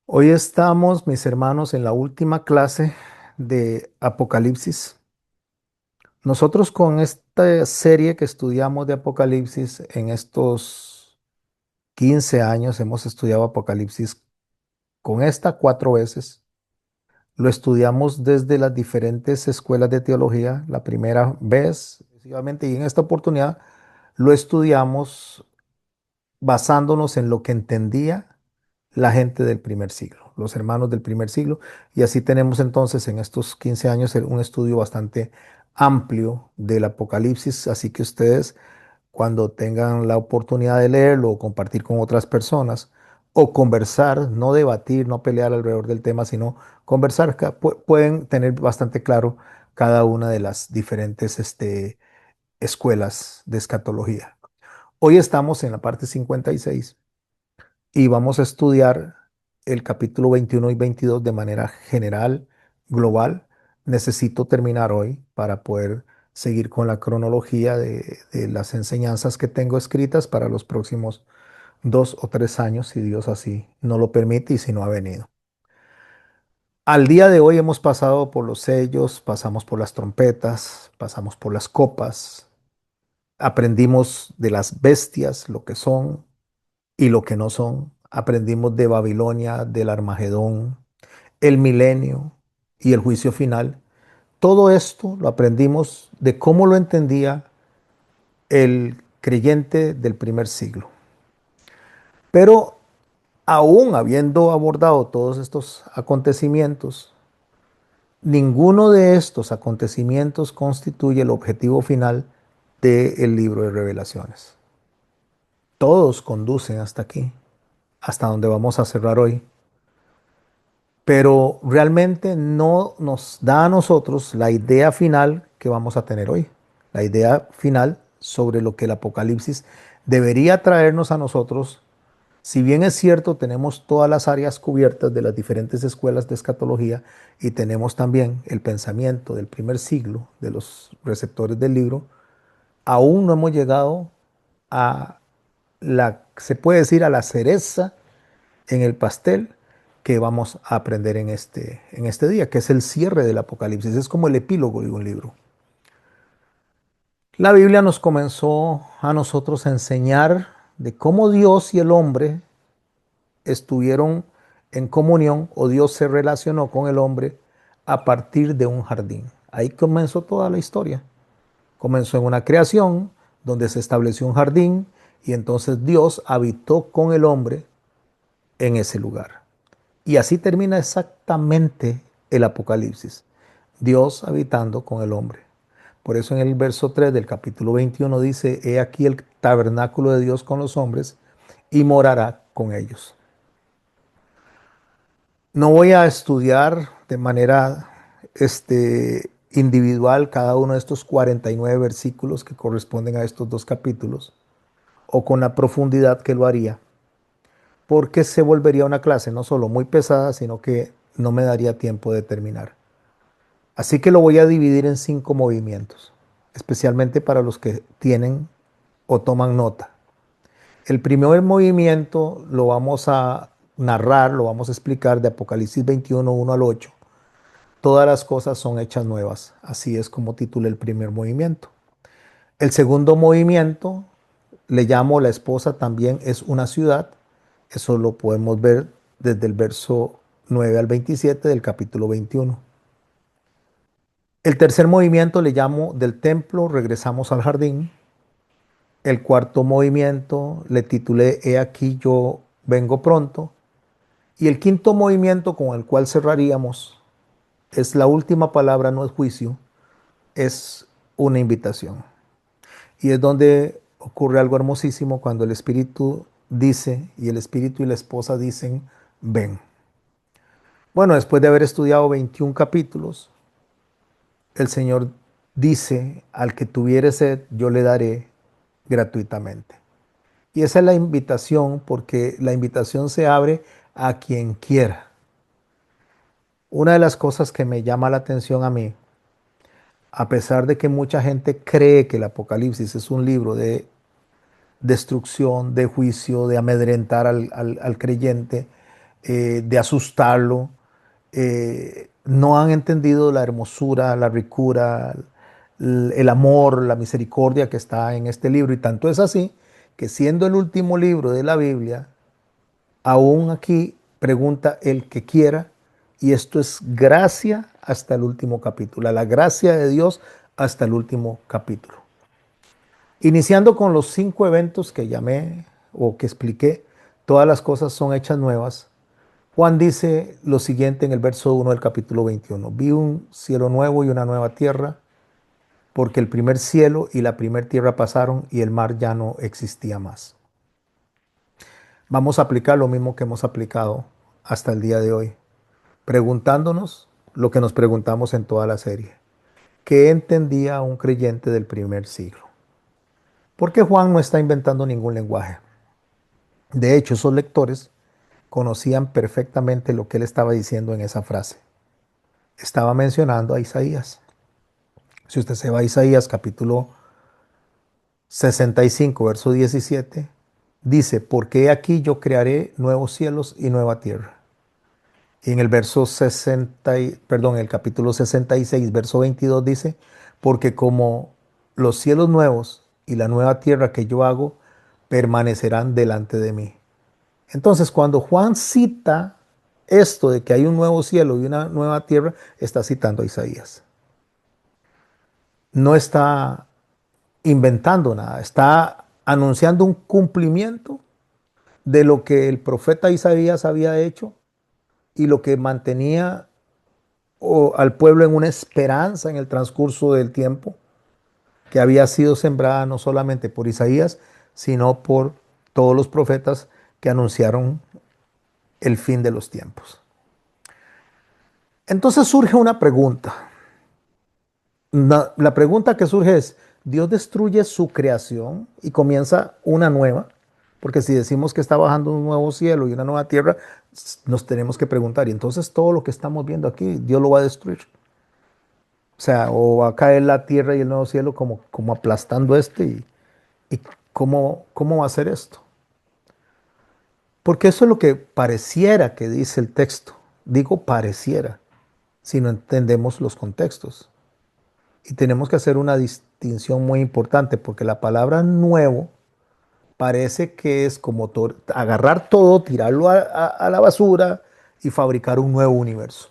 Hoy estamos, mis hermanos, en la última clase de Apocalipsis. Nosotros con esta serie que estudiamos de Apocalipsis en estos 15 años hemos estudiado Apocalipsis con esta 4 veces. Lo estudiamos desde las diferentes escuelas de teología, la primera vez, sucesivamente, y en esta oportunidad lo estudiamos basándonos en lo que entendía la gente del primer siglo, los hermanos del primer siglo. Y así tenemos entonces en estos 15 años un estudio bastante amplio del Apocalipsis. Así que ustedes, cuando tengan la oportunidad de leerlo o compartir con otras personas o conversar, no debatir, no pelear alrededor del tema, sino conversar, pueden tener bastante claro cada una de las diferentes escuelas de escatología. Hoy estamos en la parte 56 y vamos a estudiar el capítulo 21 y 22 de manera general, global. Necesito terminar hoy para poder seguir con la cronología de las enseñanzas que tengo escritas para los próximos 2 o 3 años, si Dios así no lo permite y si no ha venido. Al día de hoy hemos pasado por los sellos, pasamos por las trompetas, pasamos por las copas, aprendimos de las bestias, lo que son, y lo que no son. Aprendimos de Babilonia, del Armagedón, el milenio y el juicio final. Todo esto lo aprendimos de cómo lo entendía el creyente del primer siglo. Pero aún habiendo abordado todos estos acontecimientos, ninguno de estos acontecimientos constituye el objetivo final del libro de Revelaciones. Todos conducen hasta aquí, hasta donde vamos a cerrar hoy. Pero realmente no nos da a nosotros la idea final que vamos a tener hoy, la idea final sobre lo que el Apocalipsis debería traernos a nosotros. Si bien es cierto, tenemos todas las áreas cubiertas de las diferentes escuelas de escatología y tenemos también el pensamiento del primer siglo de los receptores del libro, aún no hemos llegado a se puede decir, a la cereza en el pastel que vamos a aprender en este día, que es el cierre del Apocalipsis. Es como el epílogo de un libro. La Biblia nos comenzó a nosotros a enseñar de cómo Dios y el hombre estuvieron en comunión, o Dios se relacionó con el hombre a partir de un jardín. Ahí comenzó toda la historia. Comenzó en una creación donde se estableció un jardín y entonces Dios habitó con el hombre en ese lugar. Y así termina exactamente el Apocalipsis. Dios habitando con el hombre. Por eso en el verso 3 del capítulo 21 dice, he aquí el tabernáculo de Dios con los hombres y morará con ellos. No voy a estudiar de manera individual cada uno de estos 49 versículos que corresponden a estos dos capítulos o con la profundidad que lo haría, porque se volvería una clase no solo muy pesada, sino que no me daría tiempo de terminar. Así que lo voy a dividir en 5 movimientos, especialmente para los que tienen o toman nota. El primer movimiento lo vamos a narrar, lo vamos a explicar de Apocalipsis 21, 1 al 8. Todas las cosas son hechas nuevas. Así es como titula el primer movimiento. El segundo movimiento le llamo la esposa también es una ciudad. Eso lo podemos ver desde el verso 9 al 27 del capítulo 21. El tercer movimiento le llamo del templo, regresamos al jardín. El cuarto movimiento le titulé He aquí yo vengo pronto. Y el quinto movimiento con el cual cerraríamos es la última palabra, no es juicio, es una invitación. Y es donde ocurre algo hermosísimo cuando el Espíritu dice y el Espíritu y la esposa dicen, ven. Bueno, después de haber estudiado 21 capítulos, el Señor dice, al que tuviere sed, yo le daré gratuitamente. Y esa es la invitación, porque la invitación se abre a quien quiera. Una de las cosas que me llama la atención a mí, a pesar de que mucha gente cree que el Apocalipsis es un libro de destrucción, de juicio, de amedrentar al creyente, de asustarlo. No han entendido la hermosura, la ricura, el amor, la misericordia que está en este libro. Y tanto es así que siendo el último libro de la Biblia, aún aquí pregunta el que quiera, y esto es gracia hasta el último capítulo, la gracia de Dios hasta el último capítulo. Iniciando con los 5 eventos que llamé o que expliqué, todas las cosas son hechas nuevas. Juan dice lo siguiente en el verso 1 del capítulo 21. Vi un cielo nuevo y una nueva tierra, porque el primer cielo y la primera tierra pasaron y el mar ya no existía más. Vamos a aplicar lo mismo que hemos aplicado hasta el día de hoy, preguntándonos lo que nos preguntamos en toda la serie. ¿Qué entendía un creyente del primer siglo? Porque Juan no está inventando ningún lenguaje. De hecho, esos lectores conocían perfectamente lo que él estaba diciendo en esa frase. Estaba mencionando a Isaías. Si usted se va a Isaías capítulo 65, verso 17, dice, porque aquí yo crearé nuevos cielos y nueva tierra. Y en el verso 60, perdón, el capítulo 66, verso 22 dice, porque como los cielos nuevos y la nueva tierra que yo hago permanecerán delante de mí. Entonces, cuando Juan cita esto de que hay un nuevo cielo y una nueva tierra, está citando a Isaías. No está inventando nada, está anunciando un cumplimiento de lo que el profeta Isaías había hecho y lo que mantenía al pueblo en una esperanza en el transcurso del tiempo, que había sido sembrada no solamente por Isaías, sino por todos los profetas que anunciaron el fin de los tiempos. Entonces surge una pregunta. La pregunta que surge es, ¿Dios destruye su creación y comienza una nueva? Porque si decimos que está bajando un nuevo cielo y una nueva tierra, nos tenemos que preguntar, y entonces todo lo que estamos viendo aquí, Dios lo va a destruir. O sea, o va a caer la tierra y el nuevo cielo como aplastando y ¿cómo va a ser esto? Porque eso es lo que pareciera que dice el texto. Digo pareciera, si no entendemos los contextos. Y tenemos que hacer una distinción muy importante, porque la palabra nuevo parece que es como agarrar todo, tirarlo a la basura y fabricar un nuevo universo.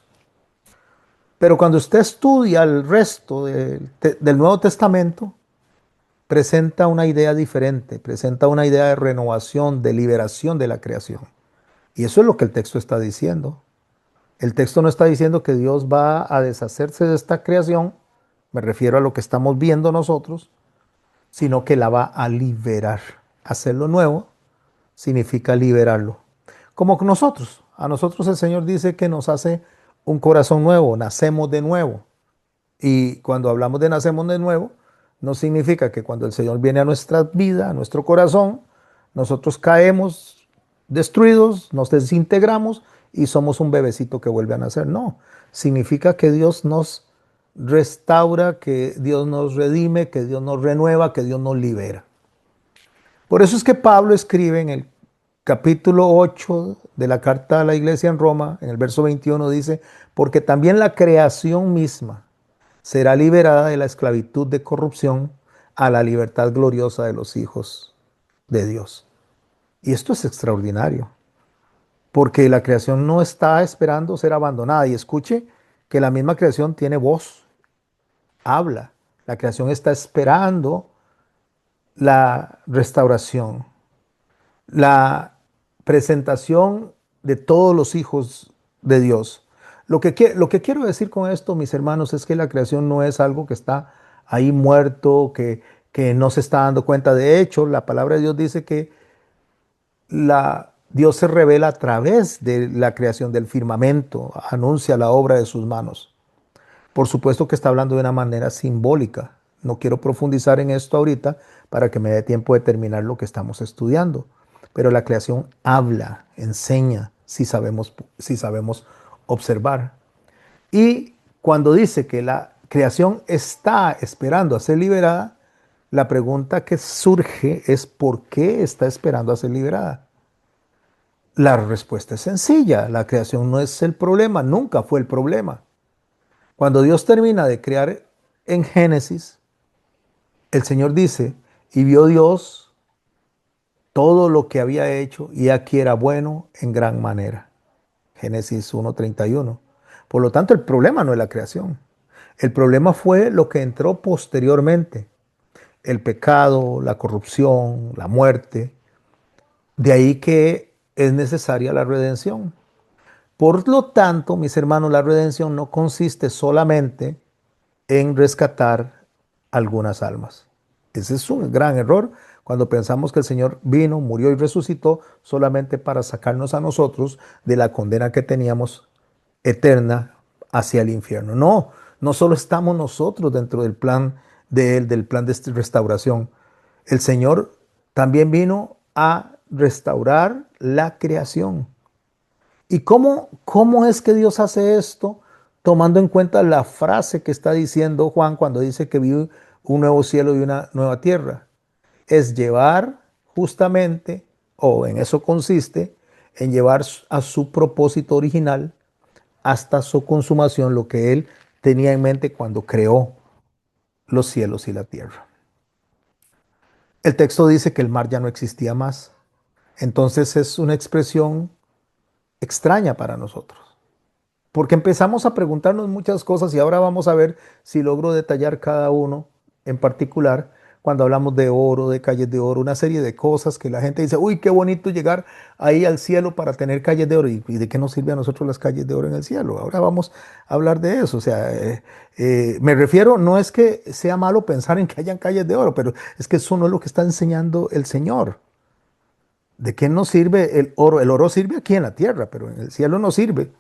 Pero cuando usted estudia el resto del Nuevo Testamento, presenta una idea diferente, presenta una idea de renovación, de liberación de la creación. Y eso es lo que el texto está diciendo. El texto no está diciendo que Dios va a deshacerse de esta creación, me refiero a lo que estamos viendo nosotros, sino que la va a liberar. Hacerlo nuevo significa liberarlo. Como nosotros, a nosotros el Señor dice que nos hace un corazón nuevo, nacemos de nuevo. Y cuando hablamos de nacemos de nuevo, no significa que cuando el Señor viene a nuestra vida, a nuestro corazón, nosotros caemos destruidos, nos desintegramos y somos un bebecito que vuelve a nacer. No, significa que Dios nos restaura, que Dios nos redime, que Dios nos renueva, que Dios nos libera. Por eso es que Pablo escribe en el capítulo 8 de la carta a la iglesia en Roma, en el verso 21 dice, porque también la creación misma será liberada de la esclavitud de corrupción a la libertad gloriosa de los hijos de Dios. Y esto es extraordinario, porque la creación no está esperando ser abandonada. Y escuche que la misma creación tiene voz, habla. La creación está esperando la restauración, la presentación de todos los hijos de Dios. Lo que quiero decir con esto, mis hermanos, es que la creación no es algo que está ahí muerto, que no se está dando cuenta. De hecho, la palabra de Dios dice que Dios se revela a través de la creación del firmamento, anuncia la obra de sus manos. Por supuesto que está hablando de una manera simbólica. No quiero profundizar en esto ahorita para que me dé tiempo de terminar lo que estamos estudiando. Pero la creación habla, enseña, si sabemos observar. Y cuando dice que la creación está esperando a ser liberada, la pregunta que surge es ¿por qué está esperando a ser liberada? La respuesta es sencilla. La creación no es el problema, nunca fue el problema. Cuando Dios termina de crear en Génesis, el Señor dice, y vio Dios todo lo que había hecho, y aquí era bueno en gran manera. Génesis 1:31. Por lo tanto, el problema no es la creación. El problema fue lo que entró posteriormente. El pecado, la corrupción, la muerte. De ahí que es necesaria la redención. Por lo tanto, mis hermanos, la redención no consiste solamente en rescatar algunas almas. Ese es un gran error cuando pensamos que el Señor vino, murió y resucitó solamente para sacarnos a nosotros de la condena que teníamos eterna hacia el infierno. No, no solo estamos nosotros dentro del plan de Él, del plan de restauración. El Señor también vino a restaurar la creación. ¿Y cómo es que Dios hace esto? Tomando en cuenta la frase que está diciendo Juan cuando dice que vive un nuevo cielo y una nueva tierra. Es llevar justamente, o en eso consiste, en llevar a su propósito original hasta su consumación lo que Él tenía en mente cuando creó los cielos y la tierra. El texto dice que el mar ya no existía más. Entonces es una expresión extraña para nosotros. Porque empezamos a preguntarnos muchas cosas y ahora vamos a ver si logro detallar cada uno en particular cuando hablamos de oro, de calles de oro, una serie de cosas que la gente dice, uy, qué bonito llegar ahí al cielo para tener calles de oro. ¿Y de qué nos sirve a nosotros las calles de oro en el cielo? Ahora vamos a hablar de eso. O sea, me refiero, no es que sea malo pensar en que hayan calles de oro, pero es que eso no es lo que está enseñando el Señor. ¿De qué nos sirve el oro? El oro sirve aquí en la tierra, pero en el cielo no sirve.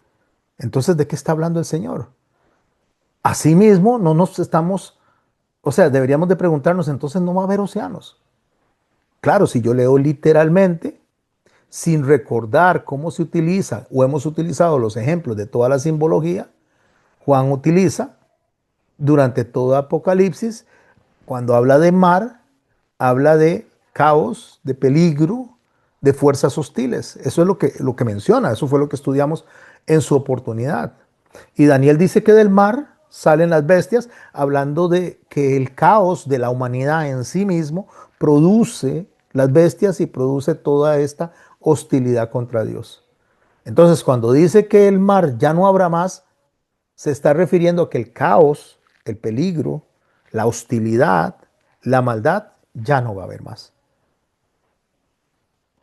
Entonces, ¿de qué está hablando el Señor? Asimismo, no nos estamos, o sea, deberíamos de preguntarnos, entonces no va a haber océanos. Claro, si yo leo literalmente, sin recordar cómo se utiliza o hemos utilizado los ejemplos de toda la simbología, Juan utiliza durante todo Apocalipsis, cuando habla de mar, habla de caos, de peligro, de fuerzas hostiles. Eso es lo que menciona, eso fue lo que estudiamos en su oportunidad. Y Daniel dice que del mar salen las bestias, hablando de que el caos de la humanidad en sí mismo produce las bestias y produce toda esta hostilidad contra Dios. Entonces, cuando dice que el mar ya no habrá más, se está refiriendo a que el caos, el peligro, la hostilidad, la maldad, ya no va a haber más.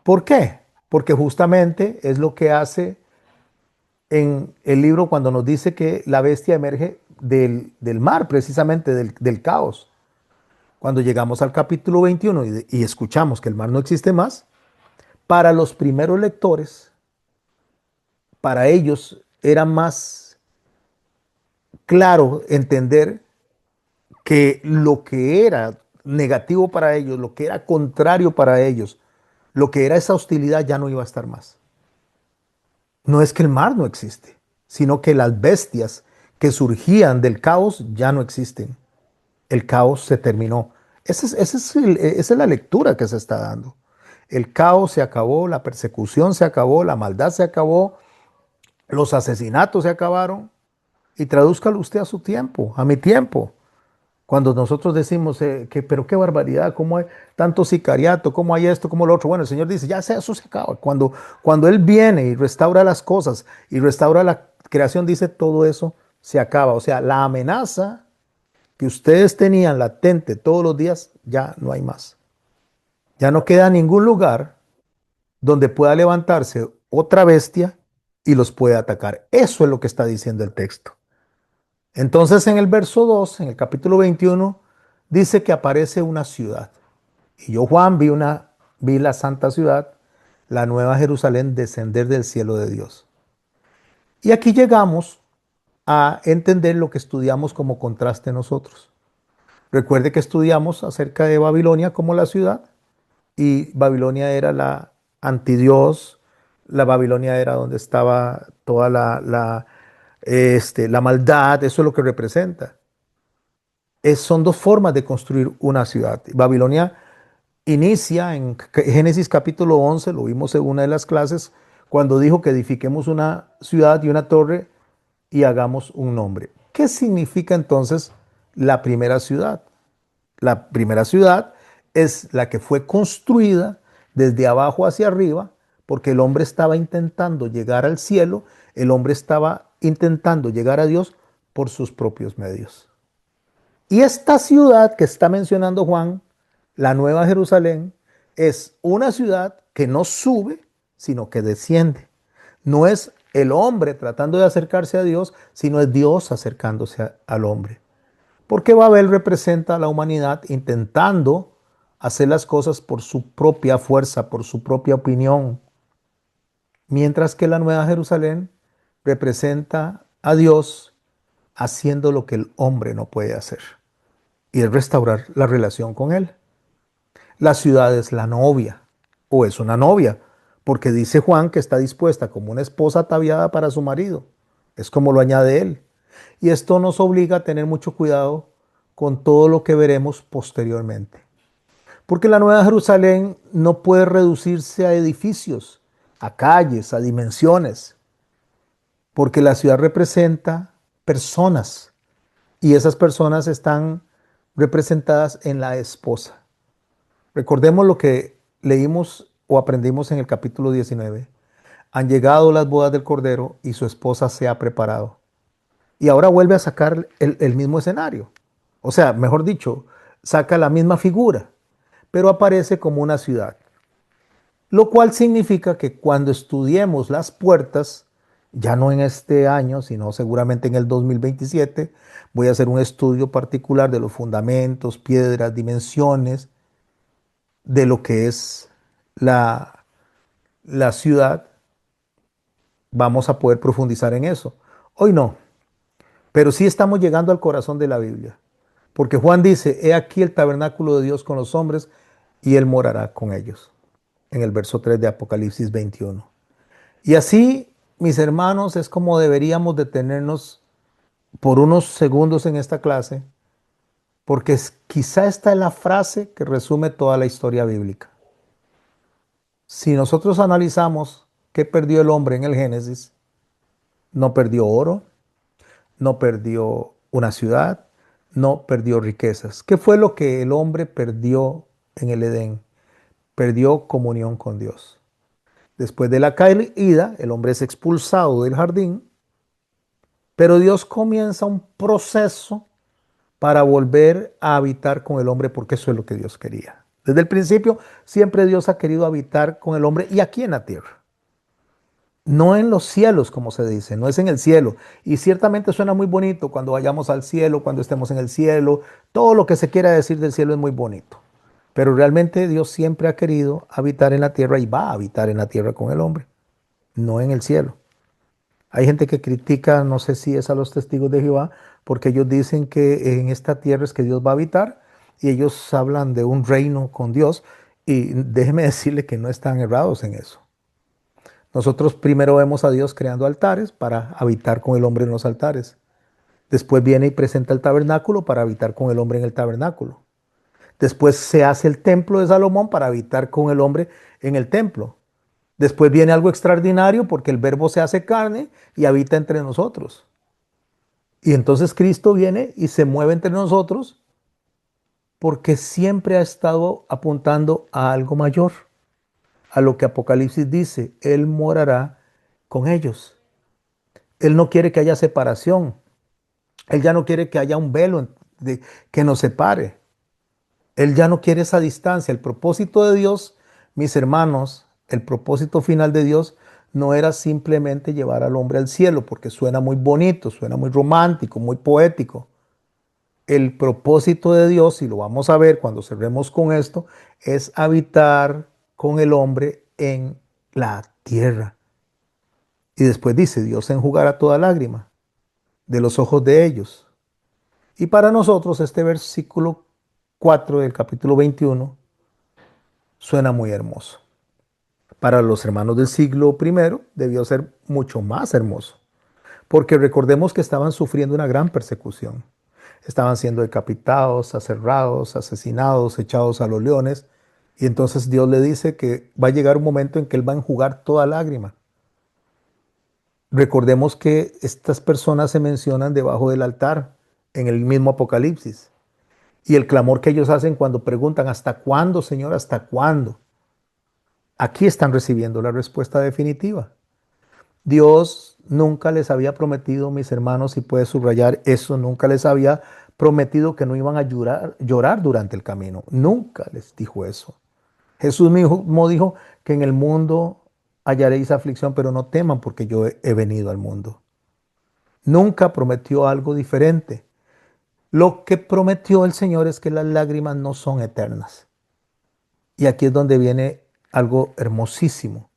¿Por qué? Porque justamente es lo que hace en el libro cuando nos dice que la bestia emerge del mar, precisamente del caos. Cuando llegamos al capítulo 21 y escuchamos que el mar no existe más, para los primeros lectores, para ellos era más claro entender que lo que era negativo para ellos, lo que era contrario para ellos, lo que era esa hostilidad ya no iba a estar más. No es que el mar no existe, sino que las bestias que surgían del caos ya no existen. El caos se terminó. Esa es la lectura que se está dando. El caos se acabó, la persecución se acabó, la maldad se acabó, los asesinatos se acabaron. Y tradúzcalo usted a su tiempo, a mi tiempo. Cuando nosotros decimos pero qué barbaridad, cómo hay tanto sicariato, cómo hay esto, cómo lo otro. Bueno, el Señor dice, ya sea, eso se acaba. Cuando Él viene y restaura las cosas y restaura la creación, dice, todo eso se acaba. O sea, la amenaza que ustedes tenían latente todos los días, ya no hay más. Ya no queda ningún lugar donde pueda levantarse otra bestia y los pueda atacar. Eso es lo que está diciendo el texto. Entonces en el verso 2, en el capítulo 21, dice que aparece una ciudad. Y yo, Juan, vi la santa ciudad, la nueva Jerusalén, descender del cielo de Dios. Y aquí llegamos a entender lo que estudiamos como contraste nosotros. Recuerde que estudiamos acerca de Babilonia como la ciudad y Babilonia era la antidios, la Babilonia era donde estaba toda la maldad, eso es lo que representa. Son dos formas de construir una ciudad. Babilonia inicia en Génesis capítulo 11, lo vimos en una de las clases, cuando dijo que edifiquemos una ciudad y una torre y hagamos un nombre. ¿Qué significa entonces la primera ciudad? La primera ciudad es la que fue construida desde abajo hacia arriba, porque el hombre estaba intentando llegar al cielo, el hombre estaba intentando llegar a Dios por sus propios medios. Y esta ciudad que está mencionando Juan, la Nueva Jerusalén, es una ciudad que no sube, sino que desciende. No es el hombre tratando de acercarse a Dios, sino es Dios acercándose al hombre. Porque Babel representa a la humanidad intentando hacer las cosas por su propia fuerza, por su propia opinión, mientras que la Nueva Jerusalén representa a Dios haciendo lo que el hombre no puede hacer, y es restaurar la relación con Él. La ciudad es la novia, o es una novia, porque dice Juan que está dispuesta como una esposa ataviada para su marido. Es como lo añade él. Y esto nos obliga a tener mucho cuidado con todo lo que veremos posteriormente. Porque la Nueva Jerusalén no puede reducirse a edificios, a calles, a dimensiones, porque la ciudad representa personas y esas personas están representadas en la esposa. Recordemos lo que leímos o aprendimos en el capítulo 19. Han llegado las bodas del Cordero y su esposa se ha preparado. Y ahora vuelve a sacar el mismo escenario. O sea, mejor dicho, saca la misma figura, pero aparece como una ciudad. Lo cual significa que cuando estudiemos las puertas, ya no en este año, sino seguramente en el 2027, voy a hacer un estudio particular de los fundamentos, piedras, dimensiones, de lo que es la ciudad. Vamos a poder profundizar en eso. Hoy no, pero sí estamos llegando al corazón de la Biblia. Porque Juan dice, he aquí el tabernáculo de Dios con los hombres y él morará con ellos. En el verso 3 de Apocalipsis 21. Y así, mis hermanos, es como deberíamos detenernos por unos segundos en esta clase, porque quizá esta es la frase que resume toda la historia bíblica. Si nosotros analizamos qué perdió el hombre en el Génesis, no perdió oro, no perdió una ciudad, no perdió riquezas. ¿Qué fue lo que el hombre perdió en el Edén? Perdió comunión con Dios. Después de la caída, el hombre es expulsado del jardín, pero Dios comienza un proceso para volver a habitar con el hombre, porque eso es lo que Dios quería. Desde el principio, siempre Dios ha querido habitar con el hombre y aquí en la tierra. No en los cielos, como se dice, no es en el cielo. Y ciertamente suena muy bonito cuando vayamos al cielo, cuando estemos en el cielo. Todo lo que se quiera decir del cielo es muy bonito. Pero realmente Dios siempre ha querido habitar en la tierra y va a habitar en la tierra con el hombre, no en el cielo. Hay gente que critica, no sé si es a los testigos de Jehová, porque ellos dicen que en esta tierra es que Dios va a habitar y ellos hablan de un reino con Dios. Y déjeme decirle que no están errados en eso. Nosotros primero vemos a Dios creando altares para habitar con el hombre en los altares. Después viene y presenta el tabernáculo para habitar con el hombre en el tabernáculo. Después se hace el templo de Salomón para habitar con el hombre en el templo. Después viene algo extraordinario porque el verbo se hace carne y habita entre nosotros. Y entonces Cristo viene y se mueve entre nosotros porque siempre ha estado apuntando a algo mayor, a lo que Apocalipsis dice, Él morará con ellos. Él no quiere que haya separación. Él ya no quiere que haya un velo que nos separe. Él ya no quiere esa distancia. El propósito de Dios, mis hermanos, el propósito final de Dios no era simplemente llevar al hombre al cielo, porque suena muy bonito, suena muy romántico, muy poético. El propósito de Dios, y lo vamos a ver cuando cerremos con esto, es habitar con el hombre en la tierra. Y después dice, Dios enjugará toda lágrima de los ojos de ellos. Y para nosotros este versículo 4 del capítulo 21 suena muy hermoso. Para los hermanos del siglo I debió ser mucho más hermoso, porque recordemos que estaban sufriendo una gran persecución. Estaban siendo decapitados, aserrados, asesinados, echados a los leones. Y entonces Dios le dice que va a llegar un momento en que Él va a enjugar toda lágrima. Recordemos que estas personas se mencionan debajo del altar en el mismo Apocalipsis. Y el clamor que ellos hacen cuando preguntan, ¿hasta cuándo, Señor? ¿Hasta cuándo? Aquí están recibiendo la respuesta definitiva. Dios nunca les había prometido, mis hermanos, y puede subrayar eso, nunca les había prometido que no iban a llorar durante el camino. Nunca les dijo eso. Jesús mismo dijo que en el mundo hallaréis aflicción, pero no teman porque yo he venido al mundo. Nunca prometió algo diferente. Lo que prometió el Señor es que las lágrimas no son eternas. Y aquí es donde viene algo hermosísimo.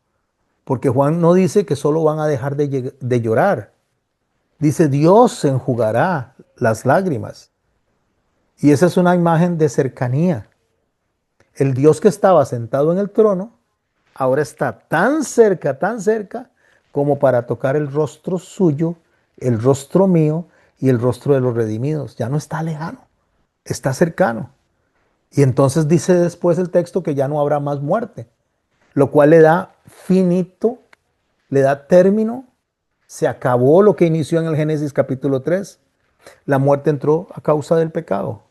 Porque Juan no dice que solo van a dejar de llorar. Dice, Dios enjugará las lágrimas. Y esa es una imagen de cercanía. El Dios que estaba sentado en el trono, ahora está tan cerca, como para tocar el rostro suyo, el rostro mío y el rostro de los redimidos. Ya no está lejano, está cercano. Y entonces dice después el texto que ya no habrá más muerte, lo cual le da finito, le da término. Se acabó lo que inició en el Génesis capítulo 3. La muerte entró a causa del pecado.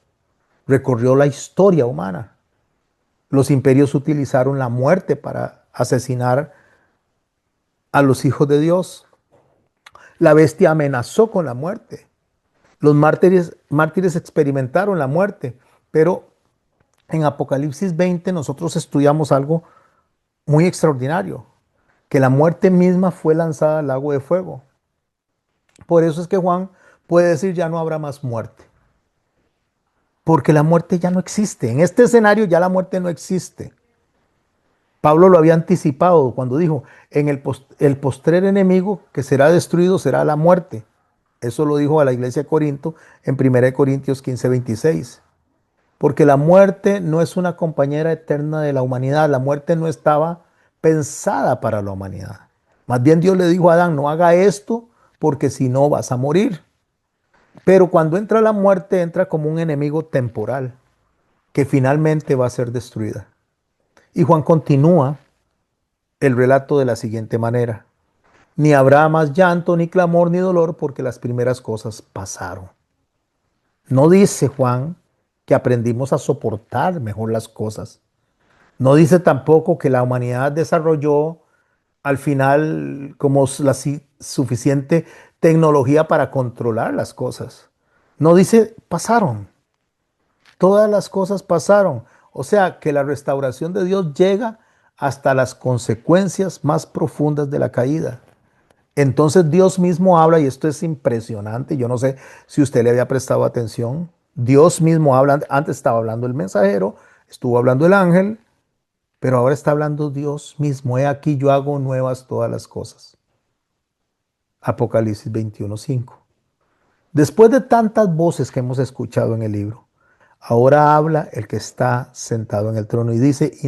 Recorrió la historia humana. Los imperios utilizaron la muerte para asesinar a los hijos de Dios. La bestia amenazó con la muerte. Los mártires experimentaron la muerte. Pero en Apocalipsis 20 nosotros estudiamos algo muy extraordinario, que la muerte misma fue lanzada al lago de fuego. Por eso es que Juan puede decir ya no habrá más muerte. Porque la muerte ya no existe. En este escenario ya la muerte no existe. Pablo lo había anticipado cuando dijo, en el postrer enemigo que será destruido será la muerte. Eso lo dijo a la iglesia de Corinto en 1 Corintios 15:26. Porque la muerte no es una compañera eterna de la humanidad. La muerte no estaba pensada para la humanidad. Más bien Dios le dijo a Adán, no haga esto porque si no vas a morir. Pero cuando entra la muerte, entra como un enemigo temporal que finalmente va a ser destruida. Y Juan continúa el relato de la siguiente manera. Ni habrá más llanto, ni clamor, ni dolor, porque las primeras cosas pasaron. No dice Juan que aprendimos a soportar mejor las cosas. No dice tampoco que la humanidad desarrolló al final como la suficiente tecnología para controlar las cosas. No dice pasaron. Todas las cosas pasaron. O sea que la restauración de Dios llega hasta las consecuencias más profundas de la caída. Entonces Dios mismo habla, y esto es impresionante. Yo no sé si usted le había prestado atención. Dios mismo habla, antes estaba hablando el mensajero, estuvo hablando el ángel, pero ahora está hablando Dios mismo. He aquí yo hago nuevas todas las cosas. Apocalipsis 21:5. Después de tantas voces que hemos escuchado en el libro, ahora habla el que está sentado en el trono y dice,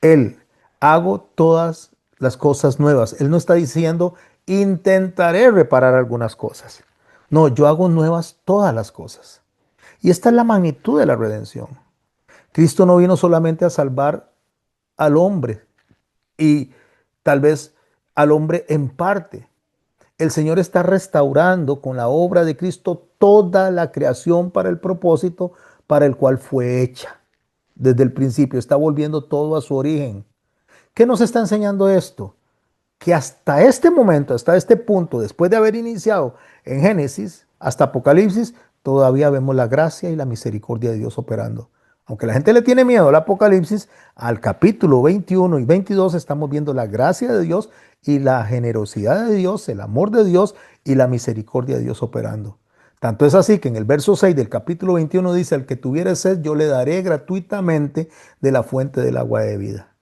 Él, hago todas las cosas nuevas. Él no está diciendo, intentaré reparar algunas cosas. No, yo hago nuevas todas las cosas. Y esta es la magnitud de la redención. Cristo no vino solamente a salvar al hombre y tal vez al hombre en parte. El Señor está restaurando con la obra de Cristo toda la creación para el propósito para el cual fue hecha. Desde el principio está volviendo todo a su origen. ¿Qué nos está enseñando esto? Que hasta este momento, hasta este punto, después de haber iniciado en Génesis hasta Apocalipsis, todavía vemos la gracia y la misericordia de Dios operando. Aunque la gente le tiene miedo al Apocalipsis, al capítulo 21 y 22 estamos viendo la gracia de Dios y la generosidad de Dios, el amor de Dios y la misericordia de Dios operando. Tanto es así que en el verso 6 del capítulo 21 dice, al que tuviere sed, yo le daré gratuitamente de la fuente del agua de vida.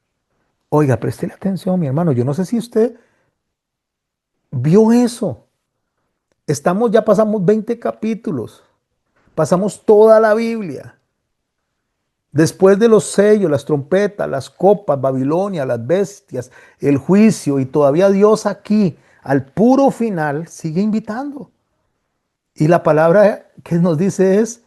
Oiga, préstele atención, mi hermano. Yo no sé si usted vio eso. Ya pasamos 20 capítulos. Pasamos toda la Biblia. Después de los sellos, las trompetas, las copas, Babilonia, las bestias, el juicio y todavía Dios aquí, al puro final, sigue invitando. Y la palabra que nos dice es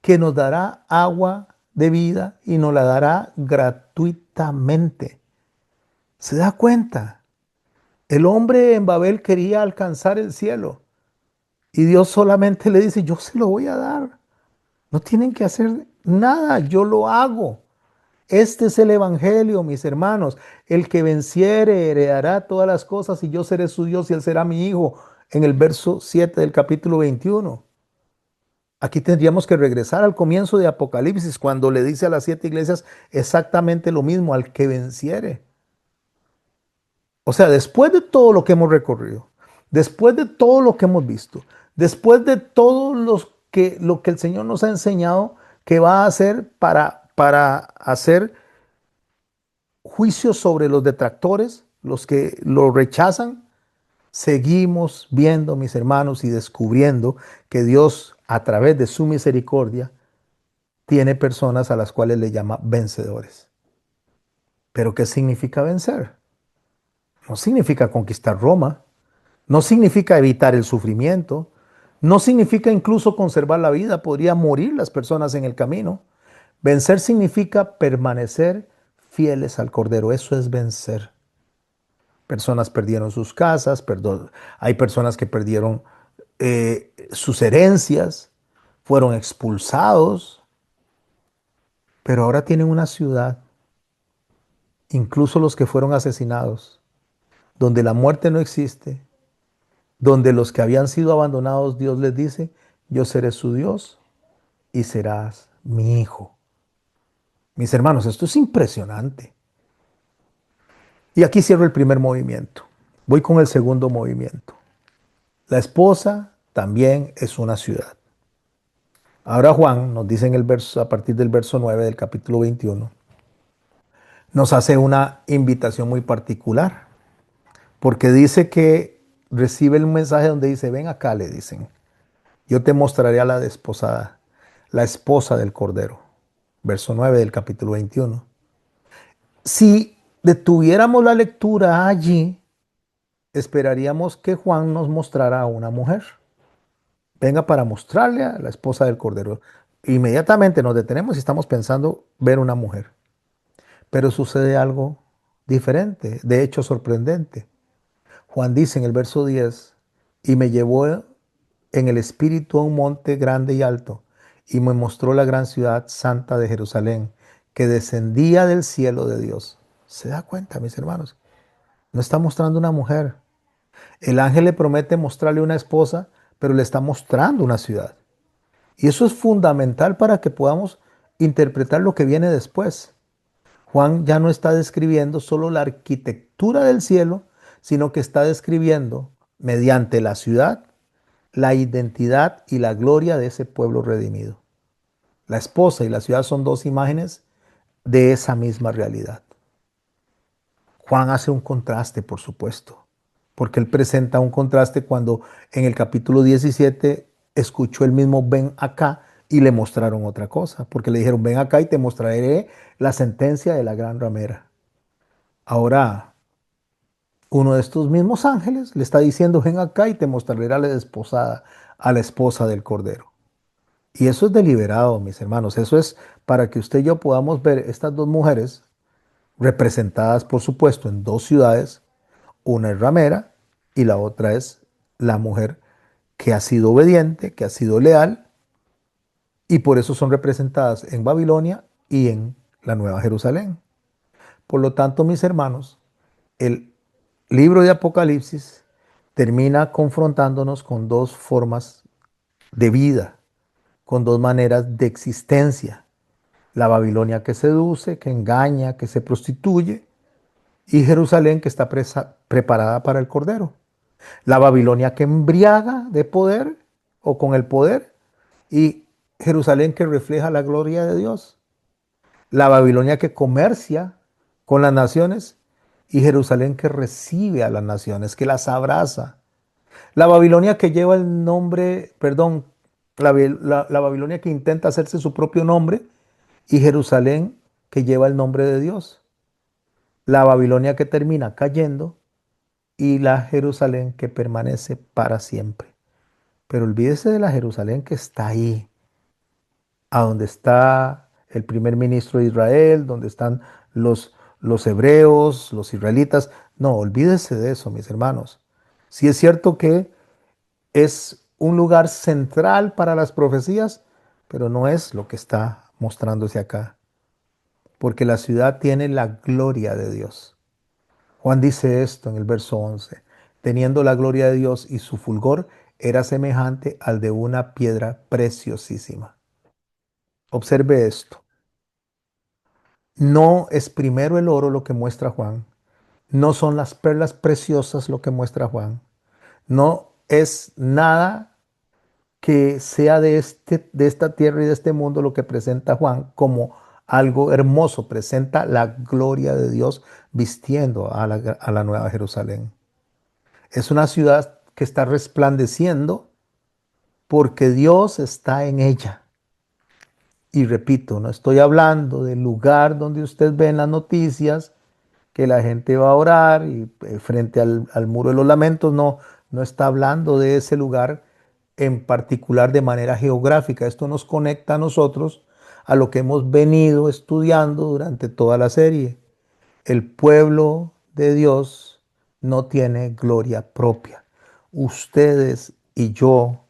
que nos dará agua de vida y nos la dará gratuitamente. ¿Se da cuenta? El hombre en Babel quería alcanzar el cielo y Dios solamente le dice, yo se lo voy a dar. No tienen que hacer nada, yo lo hago. Este es el evangelio, mis hermanos. El que venciere heredará todas las cosas y yo seré su Dios y él será mi hijo. En el verso 7 del capítulo 21. Aquí tendríamos que regresar al comienzo de Apocalipsis, cuando le dice a las 7 iglesias exactamente lo mismo, al que venciere. O sea, después de todo lo que hemos recorrido, después de todo lo que hemos visto, después de todo lo que el Señor nos ha enseñado que va a hacer para hacer juicio sobre los detractores, los que lo rechazan, seguimos viendo, mis hermanos, y descubriendo que Dios, a través de su misericordia, tiene personas a las cuales le llama vencedores. Pero ¿qué significa vencer? No significa conquistar Roma, no significa evitar el sufrimiento, no significa incluso conservar la vida, podría morir las personas en el camino. Vencer significa permanecer fieles al Cordero, eso es vencer. Personas perdieron sus casas, hay personas que perdieron sus herencias, fueron expulsados, pero ahora tienen una ciudad, incluso los que fueron asesinados, donde la muerte no existe, donde los que habían sido abandonados, Dios les dice, yo seré su Dios y serás mi hijo. Mis hermanos, esto es impresionante. Y aquí cierro el primer movimiento. Voy con el segundo movimiento. La esposa también es una ciudad. Ahora Juan nos dice en el verso, a partir del verso 9 del capítulo 21, nos hace una invitación muy particular, porque dice que recibe el mensaje donde dice, ven acá, le dicen, yo te mostraré a la desposada, la esposa del Cordero. Verso 9 del capítulo 21. Si detuviéramos la lectura allí, esperaríamos que Juan nos mostrara a una mujer. Venga para mostrarle a la esposa del Cordero. Inmediatamente nos detenemos y estamos pensando ver una mujer. Pero sucede algo diferente, de hecho sorprendente. Juan dice en el verso 10, y me llevó en el espíritu a un monte grande y alto, y me mostró la gran ciudad santa de Jerusalén, que descendía del cielo de Dios. ¿Se da cuenta, mis hermanos? No está mostrando una mujer. El ángel le promete mostrarle una esposa, pero le está mostrando una ciudad. Y eso es fundamental para que podamos interpretar lo que viene después. Juan ya no está describiendo solo la arquitectura del cielo, sino que está describiendo, mediante la ciudad, la identidad y la gloria de ese pueblo redimido. La esposa y la ciudad son dos imágenes de esa misma realidad. Juan hace un contraste, por supuesto, porque él presenta un contraste cuando en el capítulo 17 escuchó el mismo ven acá y le mostraron otra cosa, porque le dijeron ven acá y te mostraré la sentencia de la gran ramera. Ahora, uno de estos mismos ángeles le está diciendo ven acá y te mostraré a la desposada, a la esposa del Cordero. Y eso es deliberado, mis hermanos. Eso es para que usted y yo podamos ver estas dos mujeres representadas, por supuesto, en dos ciudades. Una es ramera y la otra es la mujer que ha sido obediente, que ha sido leal, y por eso son representadas en Babilonia y en la Nueva Jerusalén. Por lo tanto, mis hermanos, el libro de Apocalipsis termina confrontándonos con dos formas de vida, con dos maneras de existencia. La Babilonia que seduce, que engaña, que se prostituye, y Jerusalén que está preparada para el Cordero. La Babilonia que embriaga de poder o con el poder, y Jerusalén que refleja la gloria de Dios. La Babilonia que comercia con las naciones y Jerusalén que recibe a las naciones, que las abraza. La Babilonia que lleva el nombre, perdón, la Babilonia que intenta hacerse su propio nombre y Jerusalén que lleva el nombre de Dios. La Babilonia que termina cayendo y la Jerusalén que permanece para siempre. Pero olvídese de la Jerusalén que está ahí, a donde está el primer ministro de Israel, donde están los, los hebreos, los israelitas. No, olvídese de eso, mis hermanos. Sí es cierto que es un lugar central para las profecías, pero no es lo que está mostrándose acá, porque la ciudad tiene la gloria de Dios. Juan dice esto en el verso 11: teniendo la gloria de Dios y su fulgor era semejante al de una piedra preciosísima. Observe esto. No es primero el oro lo que muestra Juan, no son las perlas preciosas lo que muestra Juan, no es nada que sea de esta tierra y de este mundo lo que presenta Juan como algo hermoso, presenta la gloria de Dios vistiendo a la Nueva Jerusalén. Es una ciudad que está resplandeciendo porque Dios está en ella. Y repito, no estoy hablando del lugar donde usted ve en las noticias que la gente va a orar y frente al muro de los lamentos, no, no está hablando de ese lugar en particular de manera geográfica. Esto nos conecta a nosotros a lo que hemos venido estudiando durante toda la serie. El pueblo de Dios no tiene gloria propia. Ustedes y yo,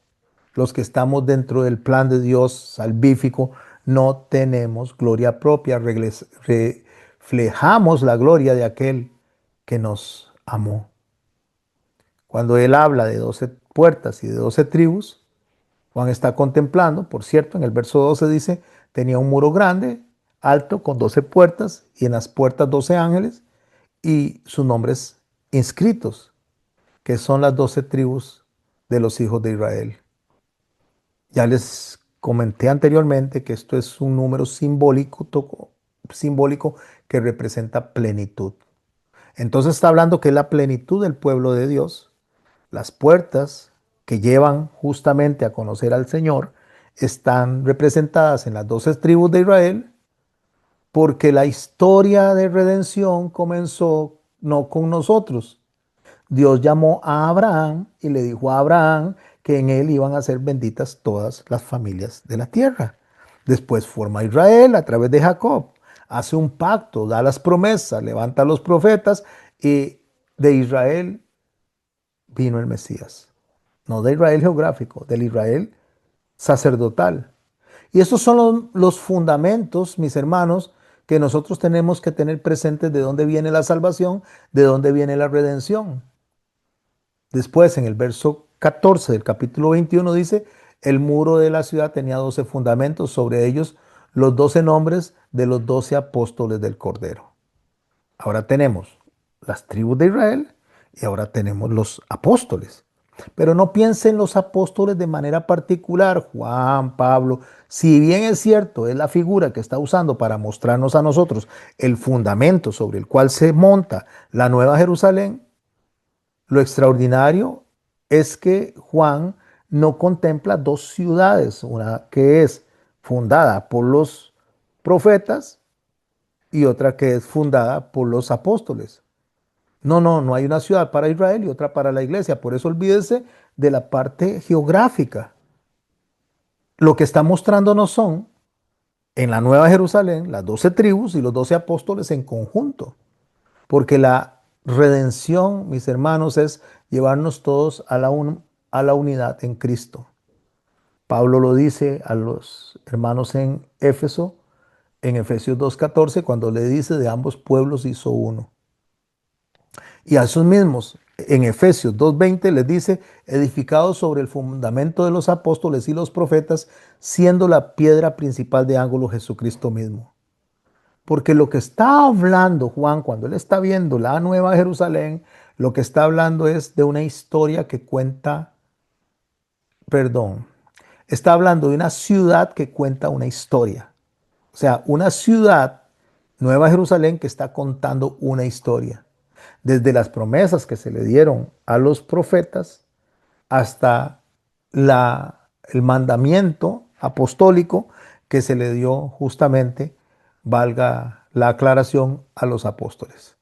los que estamos dentro del plan de Dios salvífico, no tenemos gloria propia. Reflejamos la gloria de aquel que nos amó. Cuando él habla de 12 puertas y de 12 tribus, Juan está contemplando, por cierto, en el verso 12 dice, tenía un muro grande, alto, con 12 puertas, y en las puertas 12 ángeles, y sus nombres inscritos, que son las 12 tribus de los hijos de Israel. Ya les comenté anteriormente que esto es un número simbólico que representa plenitud. Entonces está hablando que es la plenitud del pueblo de Dios. Las puertas que llevan justamente a conocer al Señor están representadas en las 12 tribus de Israel, porque la historia de redención comenzó no con nosotros. Dios llamó a Abraham y le dijo a Abraham que en él iban a ser benditas todas las familias de la tierra. Después forma a Israel a través de Jacob, hace un pacto, da las promesas, levanta a los profetas, y de Israel vino el Mesías. No de Israel geográfico, del Israel sacerdotal. Y esos son los fundamentos, mis hermanos, que nosotros tenemos que tener presentes, de dónde viene la salvación, de dónde viene la redención. Después, en el verso 14 del capítulo 21 dice, el muro de la ciudad tenía 12 fundamentos, sobre ellos los 12 nombres de los 12 apóstoles del Cordero. Ahora tenemos las tribus de Israel y ahora tenemos los apóstoles. Pero no piensen los apóstoles de manera particular, Juan, Pablo. Si bien es cierto, es la figura que está usando para mostrarnos a nosotros el fundamento sobre el cual se monta la Nueva Jerusalén, lo extraordinario es que Juan no contempla dos ciudades, una que es fundada por los profetas y otra que es fundada por los apóstoles. No hay una ciudad para Israel y otra para la iglesia. Por eso olvídese de la parte geográfica. Lo que está mostrándonos son en la Nueva Jerusalén las 12 tribus y los 12 apóstoles en conjunto. Porque la redención, mis hermanos, es llevarnos todos a la unidad en Cristo. Pablo lo dice a los hermanos en Éfeso, en Efesios 2:14, cuando le dice de ambos pueblos hizo uno. Y a esos mismos, en Efesios 2:20 les dice, edificados sobre el fundamento de los apóstoles y los profetas, siendo la piedra principal de ángulo Jesucristo mismo. Porque lo que está hablando Juan cuando él está viendo la Nueva Jerusalén, lo que está hablando es de una historia que cuenta, perdón, está hablando de una ciudad que cuenta una historia. O sea, una ciudad, Nueva Jerusalén, que está contando una historia. Desde las promesas que se le dieron a los profetas hasta el mandamiento apostólico que se le dio justamente, valga la aclaración, a los apóstoles.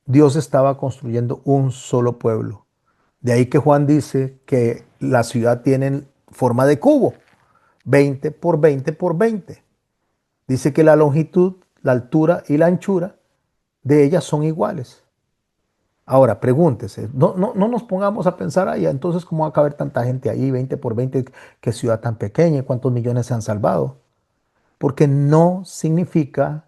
Dios estaba construyendo un solo pueblo. De ahí que Juan dice que la ciudad tiene forma de cubo, 20 por 20 por 20. Dice que la longitud, la altura y la anchura de ellas son iguales. Ahora, pregúntese, no nos pongamos a pensar, ahí, entonces, ¿cómo va a caber tanta gente ahí, 20 por 20, qué ciudad tan pequeña, cuántos millones se han salvado? Porque no significa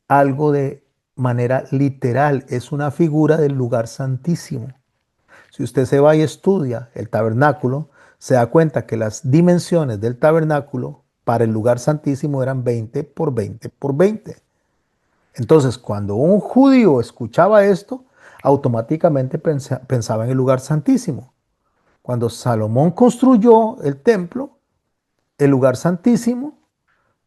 algo de manera literal, es una figura del lugar santísimo. Si usted se va y estudia el tabernáculo, se da cuenta que las dimensiones del tabernáculo para el lugar santísimo eran 20 por 20 por 20. Entonces, cuando un judío escuchaba esto, automáticamente pensaba en el lugar santísimo. Cuando Salomón construyó el templo, el lugar santísimo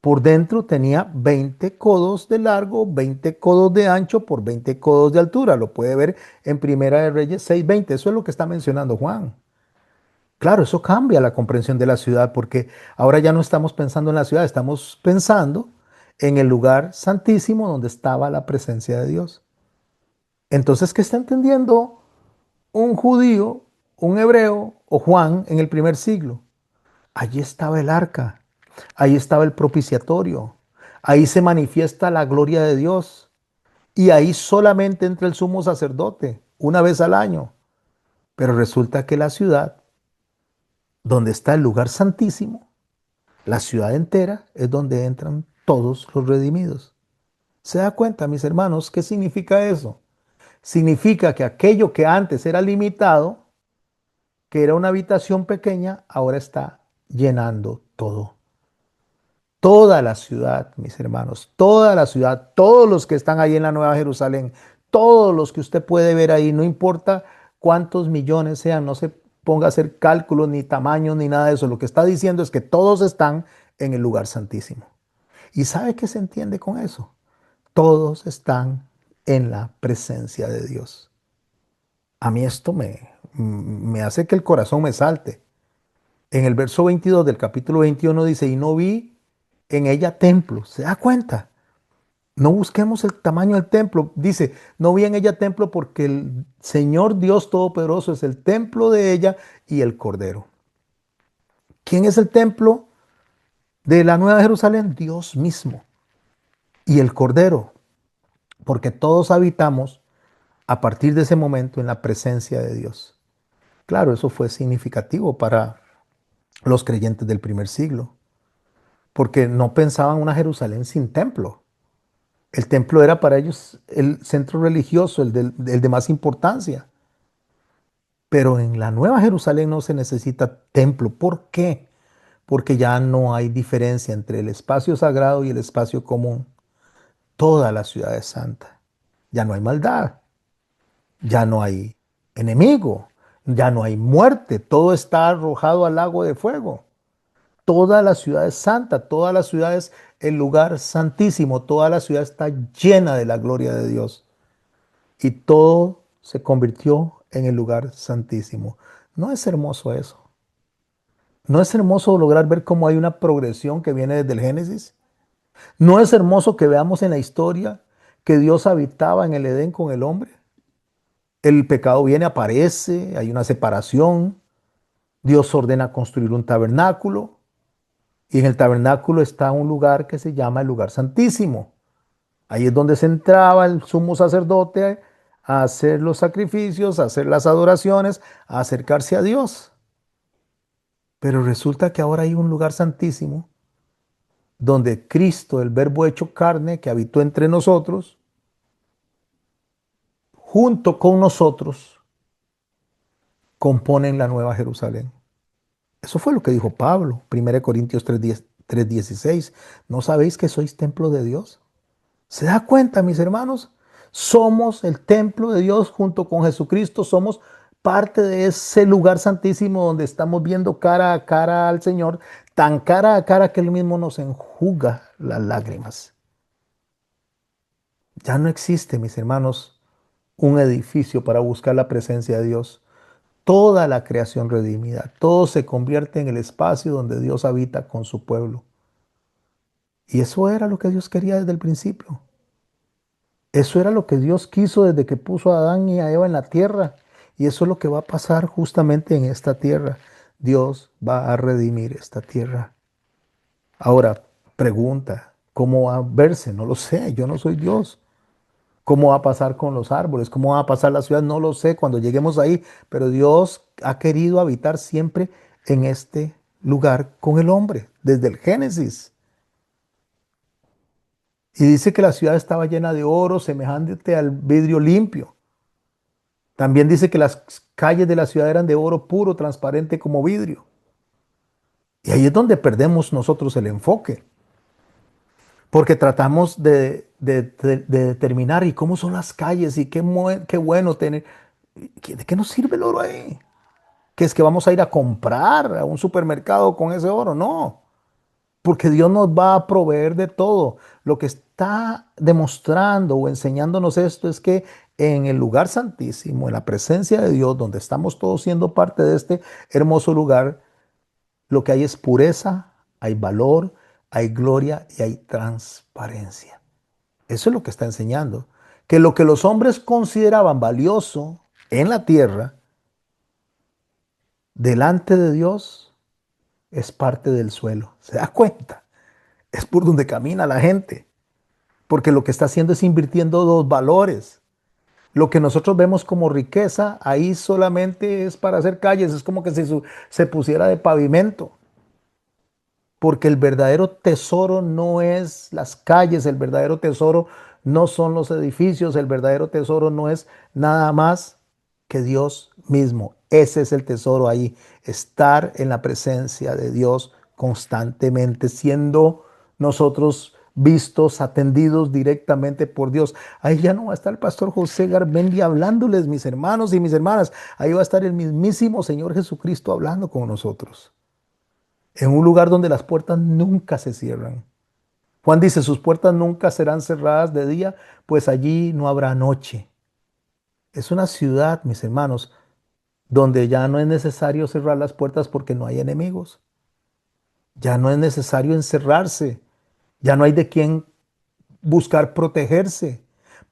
por dentro tenía 20 codos de largo, 20 codos de ancho por 20 codos de altura. Lo puede ver en Primera de Reyes 6:20. Eso es lo que está mencionando Juan. Claro, eso cambia la comprensión de la ciudad porque ahora ya no estamos pensando en la ciudad, estamos pensando en el lugar santísimo donde estaba la presencia de Dios. Entonces, ¿qué está entendiendo un judío, un hebreo o Juan en el primer siglo? Allí estaba el arca, ahí estaba el propiciatorio, ahí se manifiesta la gloria de Dios y ahí solamente entra el sumo sacerdote una vez al año. Pero resulta que la ciudad, donde está el lugar santísimo, la ciudad entera es donde entran todos los redimidos. ¿Se da cuenta, mis hermanos, qué significa eso? Significa que aquello que antes era limitado, que era una habitación pequeña, ahora está llenando todo. Toda la ciudad, mis hermanos, toda la ciudad, todos los que están ahí en la Nueva Jerusalén, todos los que usted puede ver ahí, no importa cuántos millones sean, no se ponga a hacer cálculos ni tamaños ni nada de eso. Lo que está diciendo es que todos están en el lugar santísimo. ¿Y sabe qué se entiende con eso? Todos están en la presencia de Dios. A mí esto me hace que el corazón me salte. En el verso 22 del capítulo 21 dice, y no vi en ella templo. ¿Se da cuenta? No busquemos el tamaño del templo. Dice, no vi en ella templo porque el Señor Dios Todopoderoso es el templo de ella y el Cordero. ¿Quién es el templo de la Nueva Jerusalén? Dios mismo y el Cordero, porque todos habitamos a partir de ese momento en la presencia de Dios. Claro, eso fue significativo para los creyentes del primer siglo, porque no pensaban una Jerusalén sin templo. El templo era para ellos el centro religioso, el de más importancia. Pero en la Nueva Jerusalén no se necesita templo. ¿Por qué? Porque ya no hay diferencia entre el espacio sagrado y el espacio común. Toda la ciudad es santa. Ya no hay maldad, ya no hay enemigo, ya no hay muerte. Todo está arrojado al lago de fuego. Toda la ciudad es santa, toda la ciudad es el lugar santísimo, toda la ciudad está llena de la gloria de Dios. Y todo se convirtió en el lugar santísimo. ¿No es hermoso eso? ¿No es hermoso lograr ver cómo hay una progresión que viene desde el Génesis? ¿No es hermoso que veamos en la historia que Dios habitaba en el Edén con el hombre? El pecado viene, aparece, hay una separación. Dios ordena construir un tabernáculo y en el tabernáculo está un lugar que se llama el lugar santísimo. Ahí es donde se entraba el sumo sacerdote a hacer los sacrificios, a hacer las adoraciones, a acercarse a Dios. Pero resulta que ahora hay un lugar santísimo donde Cristo, el Verbo hecho carne, que habitó entre nosotros, junto con nosotros, componen la Nueva Jerusalén. Eso fue lo que dijo Pablo, 1 Corintios 3:16. ¿No sabéis que sois templo de Dios? ¿Se da cuenta, mis hermanos? Somos el templo de Dios junto con Jesucristo. Somos parte de ese lugar santísimo donde estamos viendo cara a cara al Señor, tan cara a cara que Él mismo nos enjuga las lágrimas. Ya no existe, mis hermanos, un edificio para buscar la presencia de Dios. Toda la creación redimida, todo se convierte en el espacio donde Dios habita con su pueblo. Y eso era lo que Dios quería desde el principio. Eso era lo que Dios quiso desde que puso a Adán y a Eva en la tierra. Y eso es lo que va a pasar justamente en esta tierra. Dios va a redimir esta tierra. Ahora, pregunta, ¿cómo va a verse? No lo sé, yo no soy Dios. ¿Cómo va a pasar con los árboles? ¿Cómo va a pasar la ciudad? No lo sé cuando lleguemos ahí, pero Dios ha querido habitar siempre en este lugar con el hombre, desde el Génesis. Y dice que la ciudad estaba llena de oro, semejante al vidrio limpio. También dice que las calles de la ciudad eran de oro puro, transparente como vidrio. Y ahí es donde perdemos nosotros el enfoque, porque tratamos de determinar y cómo son las calles y qué bueno tener. ¿De qué nos sirve el oro ahí? ¿Que es que vamos a ir a comprar a un supermercado con ese oro? No, porque Dios nos va a proveer de todo. Lo que está demostrando o enseñándonos esto es que en el lugar santísimo, en la presencia de Dios, donde estamos todos siendo parte de este hermoso lugar, lo que hay es pureza, hay valor, hay gloria y hay transparencia. Eso es lo que está enseñando. Que lo que los hombres consideraban valioso en la tierra, delante de Dios, es parte del suelo. ¿Se da cuenta? Es por donde camina la gente. Porque lo que está haciendo es invirtiendo dos valores. Lo que nosotros vemos como riqueza, ahí solamente es para hacer calles. Es como que se pusiera de pavimento. Porque el verdadero tesoro no es las calles, el verdadero tesoro no son los edificios, el verdadero tesoro no es nada más que Dios mismo. Ese es el tesoro ahí, estar en la presencia de Dios constantemente, siendo nosotros vistos, atendidos directamente por Dios. Ahí ya no va a estar el pastor José Garmendi hablándoles, mis hermanos y mis hermanas. Ahí va a estar el mismísimo Señor Jesucristo hablando con nosotros en un lugar donde las puertas nunca se cierran. Juan dice, sus puertas nunca serán cerradas de día, pues allí no habrá noche. Es una ciudad, mis hermanos, donde ya no es necesario cerrar las puertas porque no hay enemigos. Ya no es necesario encerrarse. Ya no hay de quién buscar protegerse.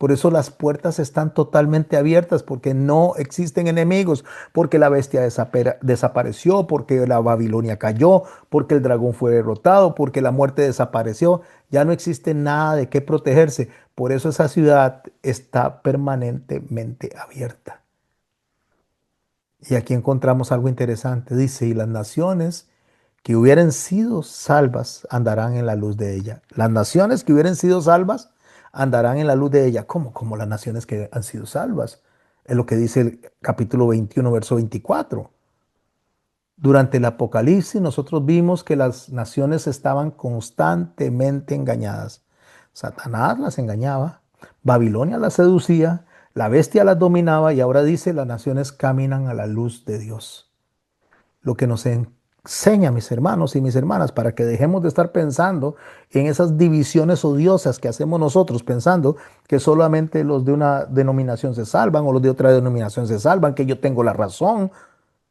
Por eso las puertas están totalmente abiertas, porque no existen enemigos, porque la bestia desapareció, porque la Babilonia cayó, porque el dragón fue derrotado, porque la muerte desapareció. Ya no existe nada de qué protegerse. Por eso esa ciudad está permanentemente abierta. Y aquí encontramos algo interesante. Dice, y las naciones que hubieran sido salvas andarán en la luz de ella. Las naciones que hubieran sido salvas andarán en la luz de ella. ¿Cómo? Como las naciones que han sido salvas. Es lo que dice el capítulo 21, verso 24. Durante el Apocalipsis nosotros vimos que las naciones estaban constantemente engañadas. Satanás las engañaba, Babilonia las seducía, la bestia las dominaba y ahora dice las naciones caminan a la luz de Dios. Lo que nos enseña, mis hermanos y mis hermanas, para que dejemos de estar pensando en esas divisiones odiosas que hacemos nosotros, pensando que solamente los de una denominación se salvan o los de otra denominación se salvan, que yo tengo la razón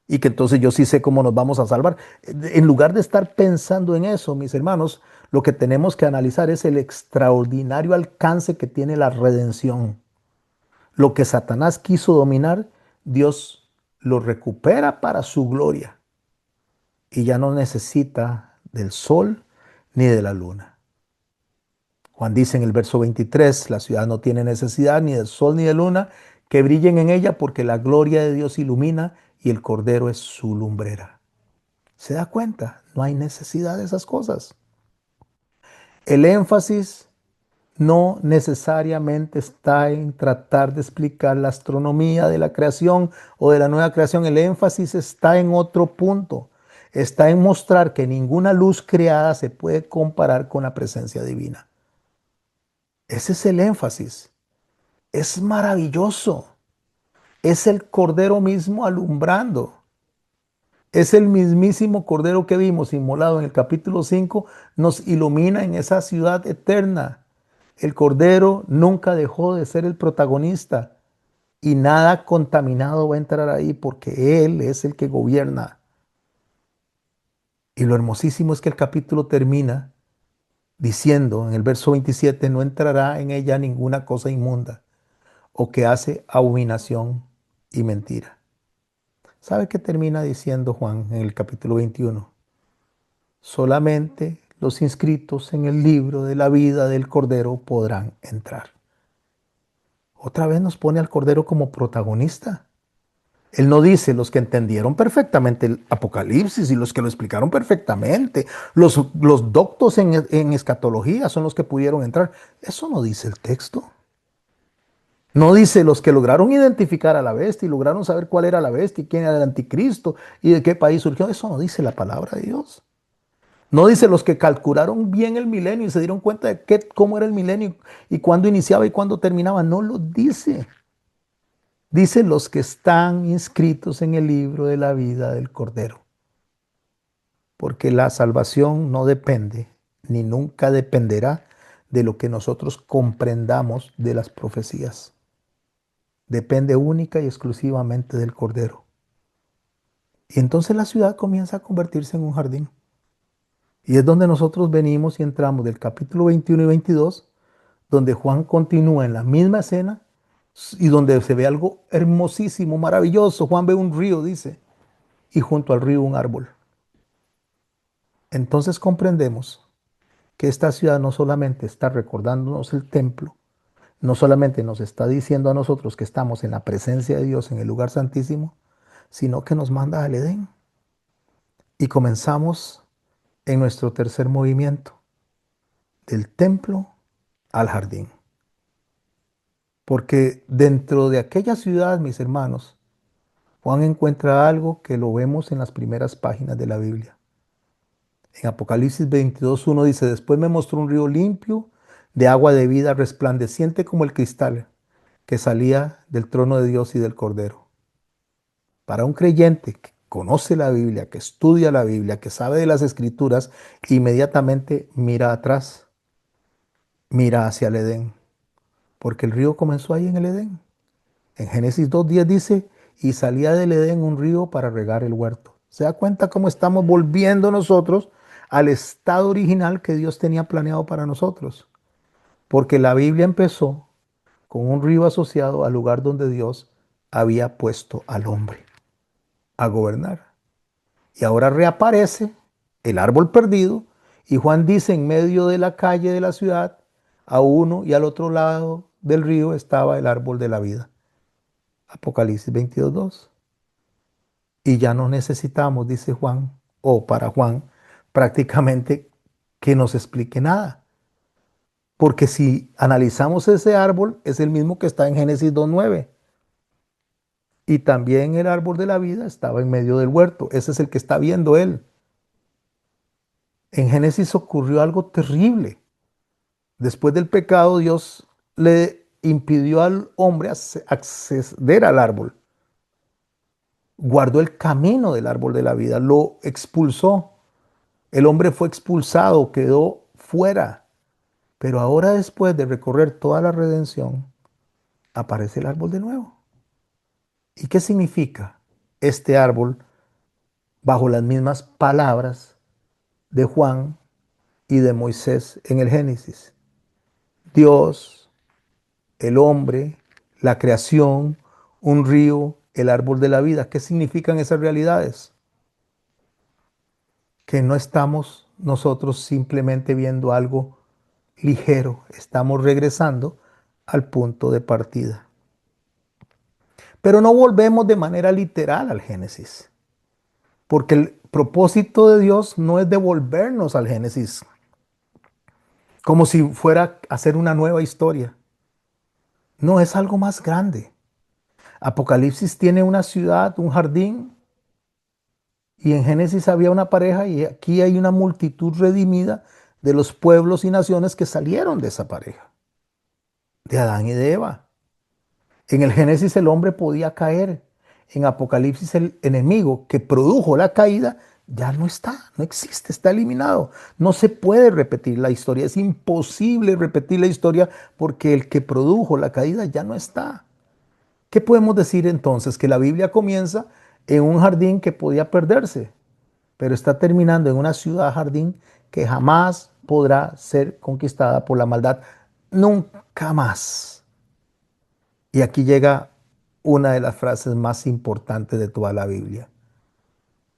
y que entonces yo sí sé cómo nos vamos a salvar. En lugar de estar pensando en eso, mis hermanos, lo que tenemos que analizar es el extraordinario alcance que tiene la redención. Lo que Satanás quiso dominar, Dios lo recupera para su gloria y ya no necesita del sol ni de la luna. Juan dice en el verso 23, la ciudad no tiene necesidad ni del sol ni de luna que brillen en ella porque la gloria de Dios ilumina y el Cordero es su lumbrera. ¿Se da cuenta? No hay necesidad de esas cosas. El énfasis no necesariamente está en tratar de explicar la astronomía de la creación o de la nueva creación. El énfasis está en otro punto. Está en mostrar que ninguna luz creada se puede comparar con la presencia divina. Ese es el énfasis. Es maravilloso. Es el Cordero mismo alumbrando. Es el mismísimo Cordero que vimos inmolado en el capítulo 5, nos ilumina en esa ciudad eterna. El Cordero nunca dejó de ser el protagonista y nada contaminado va a entrar ahí porque Él es el que gobierna. Y lo hermosísimo es que el capítulo termina diciendo en el verso 27, no entrará en ella ninguna cosa inmunda o que hace abominación y mentira. ¿Sabe qué termina diciendo Juan en el capítulo 21? Solamente los inscritos en el libro de la vida del Cordero podrán entrar. Otra vez nos pone al Cordero como protagonista. Él no dice los que entendieron perfectamente el Apocalipsis y los que lo explicaron perfectamente. Los doctos en escatología son los que pudieron entrar. Eso no dice el texto. No dice los que lograron identificar a la bestia y lograron saber cuál era la bestia y quién era el anticristo y de qué país surgió. Eso no dice la palabra de Dios. No dice los que calcularon bien el milenio y se dieron cuenta de cómo era el milenio y cuándo iniciaba y cuándo terminaba. No lo dice. Dice los que están inscritos en el libro de la vida del Cordero. Porque la salvación no depende, ni nunca dependerá de lo que nosotros comprendamos de las profecías. Depende única y exclusivamente del Cordero. Y entonces la ciudad comienza a convertirse en un jardín. Y es donde nosotros venimos y entramos del capítulo 21 y 22, donde Juan continúa en la misma escena y donde se ve algo hermosísimo, maravilloso. Juan ve un río, dice, y junto al río un árbol. Entonces comprendemos que esta ciudad no solamente está recordándonos el templo, no solamente nos está diciendo a nosotros que estamos en la presencia de Dios en el lugar santísimo, sino que nos manda al Edén. Y comenzamos en nuestro tercer movimiento, del templo al jardín. Porque dentro de aquella ciudad, mis hermanos, Juan encuentra algo que lo vemos en las primeras páginas de la Biblia. En Apocalipsis 22:1 dice, después me mostró un río limpio de agua de vida, resplandeciente como el cristal, que salía del trono de Dios y del Cordero. Para un creyente que conoce la Biblia, que estudia la Biblia, que sabe de las Escrituras, inmediatamente mira atrás, mira hacia el Edén, porque el río comenzó ahí en el Edén. En Génesis 2:10 dice, y salía del Edén un río para regar el huerto. ¿Se da cuenta cómo estamos volviendo nosotros al estado original que Dios tenía planeado para nosotros? Porque la Biblia empezó con un río asociado al lugar donde Dios había puesto al hombre a gobernar. Y ahora reaparece el árbol perdido y Juan dice en medio de la calle de la ciudad, a uno y al otro lado del río estaba el árbol de la vida. Apocalipsis 22:2. Y ya no necesitamos, dice Juan, o para Juan, prácticamente que nos explique nada. Porque si analizamos ese árbol, es el mismo que está en Génesis 2:9. Y también el árbol de la vida estaba en medio del huerto. Ese es el que está viendo él. En Génesis ocurrió algo terrible. Después del pecado, Dios le impidió al hombre acceder al árbol. Guardó el camino del árbol de la vida, lo expulsó. El hombre fue expulsado, quedó fuera. Pero ahora después de recorrer toda la redención, aparece el árbol de nuevo. ¿Y qué significa este árbol bajo las mismas palabras de Juan y de Moisés en el Génesis? Dios, el hombre, la creación, un río, el árbol de la vida. ¿Qué significan esas realidades? Que no estamos nosotros simplemente viendo algo ligero, estamos regresando al punto de partida. Pero no volvemos de manera literal al Génesis, porque el propósito de Dios no es devolvernos al Génesis como si fuera a hacer una nueva historia. No, es algo más grande. Apocalipsis tiene una ciudad, un jardín, y en Génesis había una pareja y aquí hay una multitud redimida de los pueblos y naciones que salieron de esa pareja, de Adán y de Eva. En el Génesis el hombre podía caer. En Apocalipsis el enemigo que produjo la caída ya no está, no existe, está eliminado. No se puede repetir la historia, es imposible repetir la historia porque el que produjo la caída ya no está. ¿Qué podemos decir entonces? Que la Biblia comienza en un jardín que podía perderse, pero está terminando en una ciudad jardín que jamás podrá ser conquistada por la maldad. Nunca más. Y aquí llega una de las frases más importantes de toda la Biblia.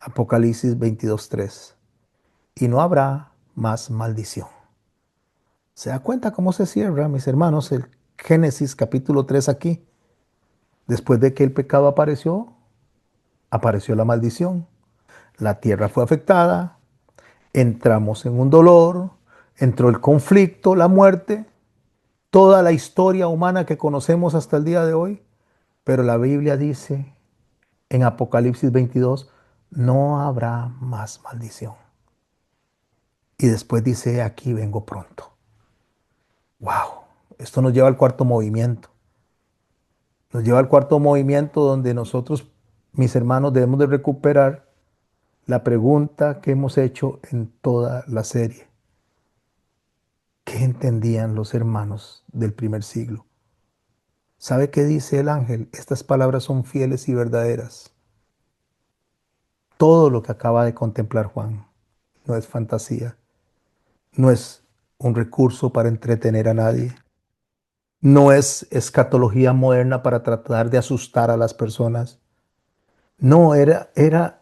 Apocalipsis 22:3. Y no habrá más maldición. ¿Se da cuenta cómo se cierra, mis hermanos, el Génesis capítulo 3 aquí. Después de que el pecado apareció, apareció la maldición. La tierra fue afectada, entramos en un dolor, entró el conflicto, la muerte, toda la historia humana que conocemos hasta el día de hoy. Pero la Biblia dice en Apocalipsis 22, no habrá más maldición. Y después dice, aquí vengo pronto. Wow, esto nos lleva al cuarto movimiento. Nos lleva al cuarto movimiento donde nosotros, mis hermanos, debemos de recuperar la pregunta que hemos hecho en toda la serie. ¿Qué entendían los hermanos del primer siglo? ¿Sabe qué dice el ángel? Estas palabras son fieles y verdaderas. Todo lo que acaba de contemplar Juan no es fantasía, no es un recurso para entretener a nadie, no es escatología moderna para tratar de asustar a las personas. No, era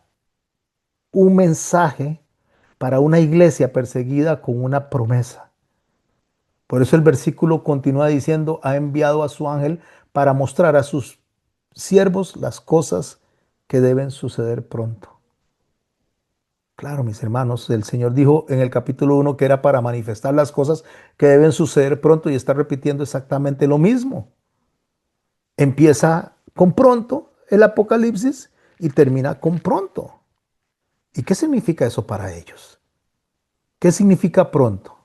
un mensaje para una iglesia perseguida con una promesa. Por eso el versículo continúa diciendo, ha enviado a su ángel para mostrar a sus siervos las cosas que deben suceder pronto. Claro, mis hermanos, el Señor dijo en el capítulo 1 que era para manifestar las cosas que deben suceder pronto y está repitiendo exactamente lo mismo. Empieza con pronto el Apocalipsis y termina con pronto. ¿Y qué significa eso para ellos? ¿Qué significa pronto?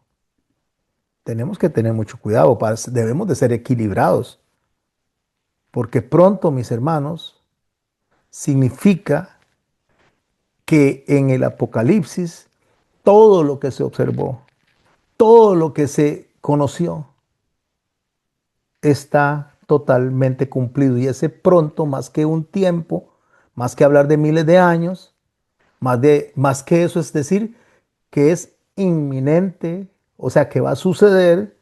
Tenemos que tener mucho cuidado, debemos de ser equilibrados, porque pronto, mis hermanos, significa que en el Apocalipsis todo lo que se observó, todo lo que se conoció, está totalmente cumplido. Y ese pronto, más que un tiempo, más que hablar de miles de años, más que eso, es decir, que es inminente, o sea, que va a suceder,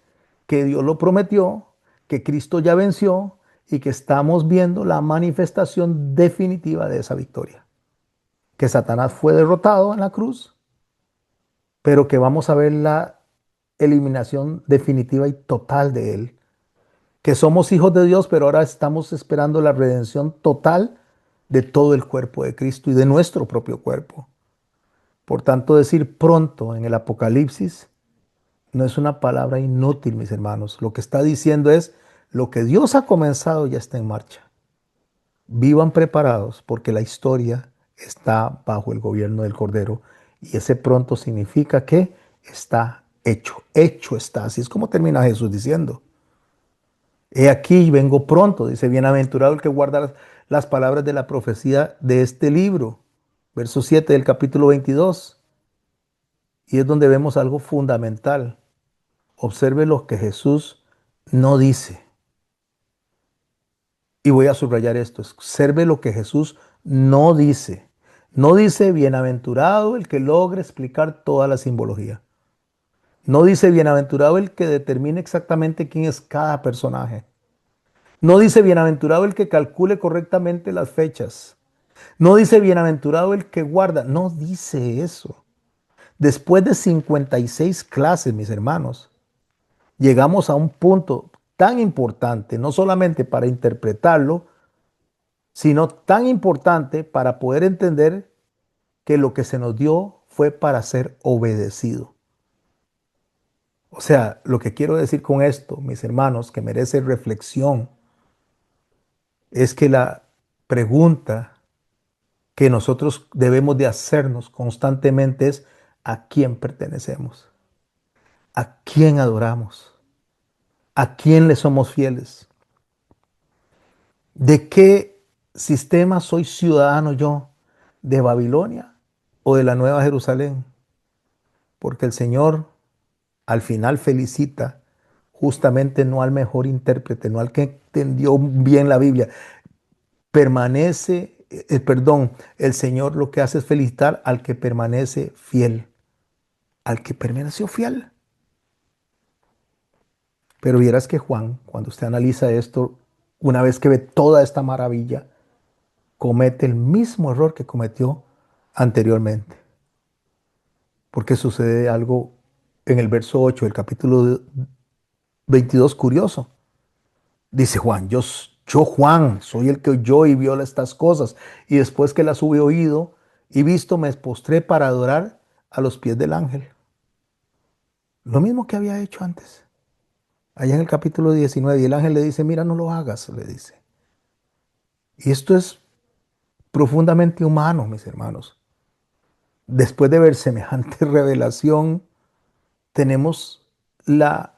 que Dios lo prometió, que Cristo ya venció y que estamos viendo la manifestación definitiva de esa victoria. Que Satanás fue derrotado en la cruz, pero que vamos a ver la eliminación definitiva y total de él. Que somos hijos de Dios, pero ahora estamos esperando la redención total de todo el cuerpo de Cristo y de nuestro propio cuerpo. Por tanto, decir pronto en el Apocalipsis no es una palabra inútil, mis hermanos. Lo que está diciendo es, lo que Dios ha comenzado ya está en marcha. Vivan preparados porque la historia está bajo el gobierno del Cordero y ese pronto significa que está hecho, hecho está. Así es como termina Jesús diciendo. He aquí, vengo pronto, dice, bienaventurado el que guarda las palabras de la profecía de este libro. Verso 7 del capítulo 22. Y es donde vemos algo fundamental. Observe lo que Jesús no dice. Y voy a subrayar esto. Observe lo que Jesús no dice. No dice bienaventurado el que logre explicar toda la simbología. No dice bienaventurado el que determine exactamente quién es cada personaje. No dice bienaventurado el que calcule correctamente las fechas. No dice bienaventurado el que guarda. No dice eso. Después de 56 clases, mis hermanos, llegamos a un punto tan importante, no solamente para interpretarlo, sino tan importante para poder entender que lo que se nos dio fue para ser obedecido. O sea, lo que quiero decir con esto, mis hermanos, que merece reflexión, es que la pregunta que nosotros debemos de hacernos constantemente es ¿a quién pertenecemos? ¿A quién adoramos? ¿A quién le somos fieles? ¿De qué sistema soy ciudadano yo? ¿De Babilonia o de la Nueva Jerusalén? Porque el Señor al final felicita justamente no al mejor intérprete, no al que entendió bien la Biblia. Perdón, el Señor lo que hace es felicitar al que permanece fiel, al que permaneció fiel. Pero vieras que Juan, cuando usted analiza esto, una vez que ve toda esta maravilla, comete el mismo error que cometió anteriormente. Porque sucede algo en el verso 8 del capítulo 22 curioso. Dice Juan, yo Juan, soy el que oyó y vio estas cosas, y después que las hube oído y visto, me postré para adorar a los pies del ángel. Lo mismo que había hecho antes. Allá en el capítulo 19, y el ángel le dice, mira, no lo hagas, le dice. Y esto es profundamente humano, mis hermanos. Después de ver semejante revelación, tenemos la,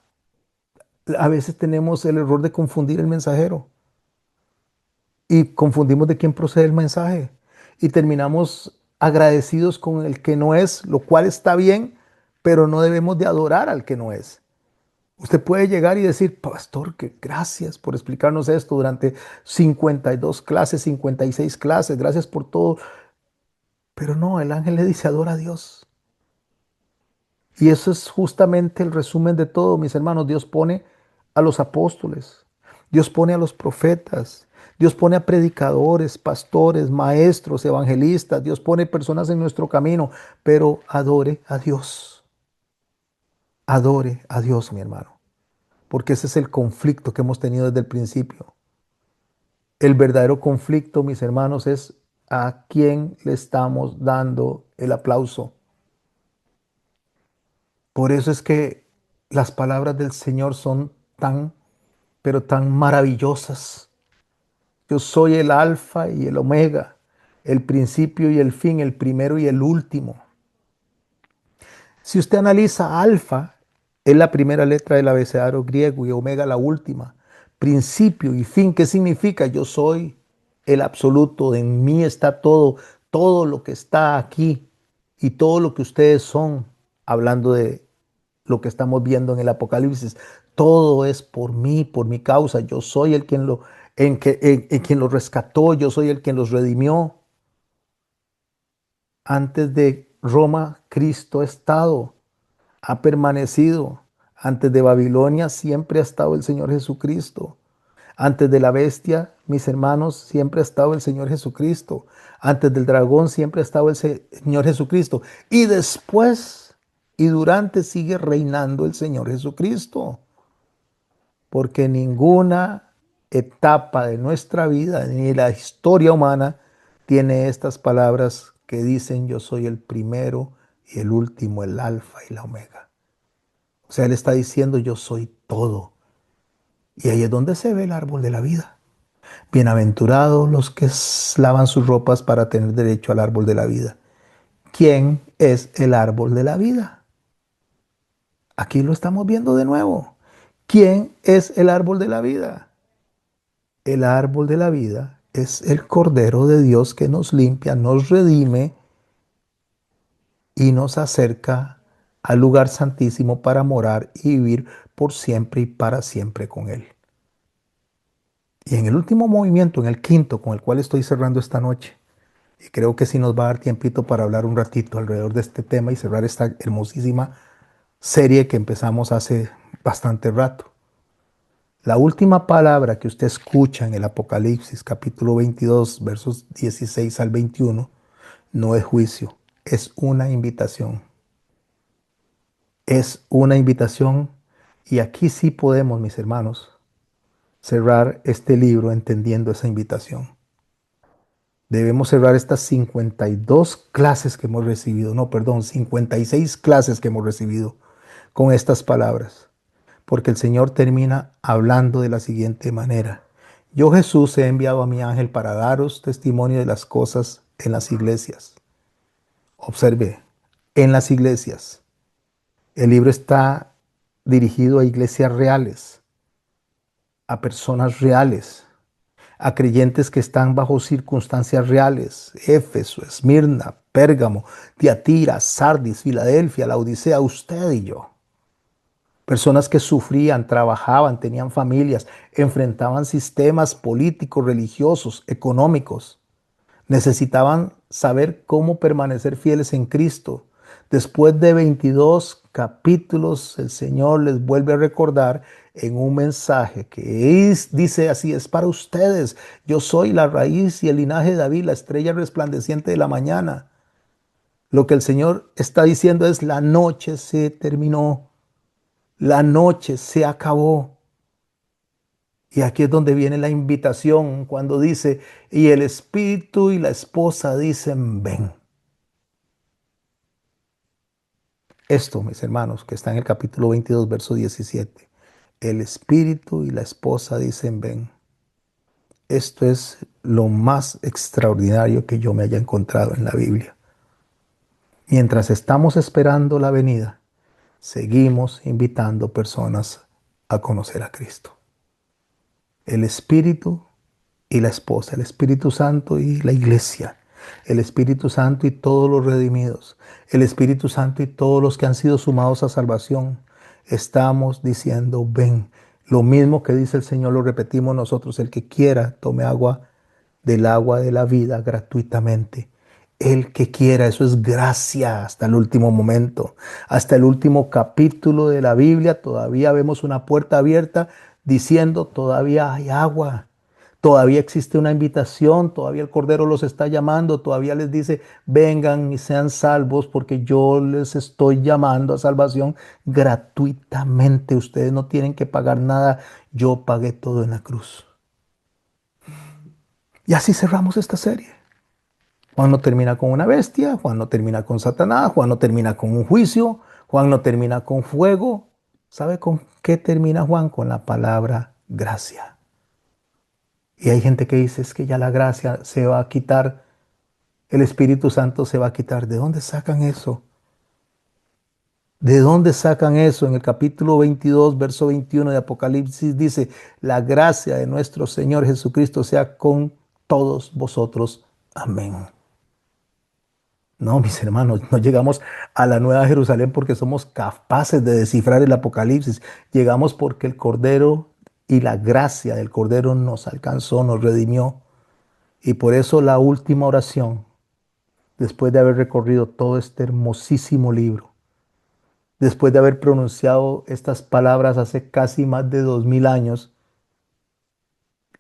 a veces tenemos el error de confundir el mensajero y confundimos de quién procede el mensaje y terminamos agradecidos con el que no es, lo cual está bien, pero no debemos de adorar al que no es. Usted puede llegar y decir, pastor, que gracias por explicarnos esto durante 52 clases, 56 clases, gracias por todo. Pero no, el ángel le dice, adora a Dios. Y eso es justamente el resumen de todo, mis hermanos. Dios pone a los apóstoles, Dios pone a los profetas, Dios pone a predicadores, pastores, maestros, evangelistas, Dios pone personas en nuestro camino, pero adore a Dios, mi hermano, porque ese es el conflicto que hemos tenido desde el principio. El verdadero conflicto, mis hermanos, es a quién le estamos dando el aplauso. Por eso es que las palabras del Señor son tan, pero tan maravillosas. Yo soy el alfa y el omega, el principio y el fin, el primero y el último. Si usted analiza alfa, es la primera letra del abecedario griego y omega la última. Principio y fin, ¿qué significa? Yo soy el absoluto, en mí está todo, todo lo que está aquí y todo lo que ustedes son, hablando de lo que estamos viendo en el Apocalipsis. Todo es por mí, por mi causa. Yo soy el quien en quien lo rescató, yo soy el quien los redimió. Antes de Roma, Cristo ha estado, ha permanecido. Antes de Babilonia siempre ha estado el Señor Jesucristo. Antes de la bestia, mis hermanos, siempre ha estado el Señor Jesucristo. Antes del dragón siempre ha estado el Señor Jesucristo. Y después y durante sigue reinando el Señor Jesucristo. Porque ninguna etapa de nuestra vida, ni la historia humana, tiene estas palabras que dicen yo soy el primero y el último, el alfa y la omega. O sea, Él está diciendo yo soy todo. Y ahí es donde se ve el árbol de la vida. Bienaventurados los que lavan sus ropas para tener derecho al árbol de la vida. ¿Quién es el árbol de la vida? Aquí lo estamos viendo de nuevo. ¿Quién es el árbol de la vida? El árbol de la vida es el Cordero de Dios que nos limpia, nos redime y nos acerca al lugar santísimo para morar y vivir por siempre y para siempre con Él. Y en el último movimiento, en el quinto, con el cual estoy cerrando esta noche, y creo que sí nos va a dar tiempito para hablar un ratito alrededor de este tema y cerrar esta hermosísima serie que empezamos hace bastante rato. La última palabra que usted escucha en el Apocalipsis capítulo 22, versos 16 al 21, no es juicio, es una invitación. Es una invitación y aquí sí podemos, mis hermanos, cerrar este libro entendiendo esa invitación. Debemos cerrar estas 52 clases que hemos recibido, no, perdón, 56 clases que hemos recibido con estas palabras. Porque el Señor termina hablando de la siguiente manera. Yo Jesús he enviado a mi ángel para daros testimonio de las cosas en las iglesias. Observe, en las iglesias. El libro está dirigido a iglesias reales, a personas reales, a creyentes que están bajo circunstancias reales. Éfeso, Esmirna, Pérgamo, Tiatira, Sardis, Filadelfia, la Odisea, usted y yo. Personas que sufrían, trabajaban, tenían familias, enfrentaban sistemas políticos, religiosos, económicos. Necesitaban saber cómo permanecer fieles en Cristo. Después de 22 capítulos, el Señor les vuelve a recordar en un mensaje que dice así, es para ustedes. Yo soy la raíz y el linaje de David, la estrella resplandeciente de la mañana. Lo que el Señor está diciendo es, la noche se terminó. La noche se acabó. Y aquí es donde viene la invitación cuando dice, y el espíritu y la esposa dicen, ven. Esto, mis hermanos, que está en el capítulo 22, verso 17. El espíritu y la esposa dicen, ven. Esto es lo más extraordinario que yo me haya encontrado en la Biblia. Mientras estamos esperando la venida, seguimos invitando personas a conocer a Cristo. El Espíritu y la esposa, el Espíritu Santo y la iglesia, el Espíritu Santo y todos los redimidos, el Espíritu Santo y todos los que han sido sumados a salvación. Estamos diciendo, ven. Lo mismo que dice el Señor lo repetimos nosotros. El que quiera, tome agua de la vida gratuitamente. El que quiera, eso es gracia hasta el último momento, hasta el último capítulo de la Biblia. Todavía vemos una puerta abierta diciendo, todavía hay agua. Todavía existe una invitación, todavía el Cordero los está llamando, todavía les dice, vengan y sean salvos porque yo les estoy llamando a salvación gratuitamente. Ustedes no tienen que pagar nada, yo pagué todo en la cruz. Y así cerramos esta serie. Juan no termina con una bestia, Juan no termina con Satanás, Juan no termina con un juicio, Juan no termina con fuego. ¿Sabe con qué termina Juan? Con la palabra gracia. Y hay gente que dice, es que ya la gracia se va a quitar, el Espíritu Santo se va a quitar. ¿De dónde sacan eso? ¿De dónde sacan eso? En el capítulo 22, verso 21 de Apocalipsis dice, la gracia de nuestro Señor Jesucristo sea con todos vosotros. Amén. No, mis hermanos, no llegamos a la Nueva Jerusalén porque somos capaces de descifrar el Apocalipsis. Llegamos porque el Cordero y la gracia del Cordero nos alcanzó, nos redimió. Y por eso la última oración, después de haber recorrido todo este hermosísimo libro, después de haber pronunciado estas palabras hace casi más de 2000 años,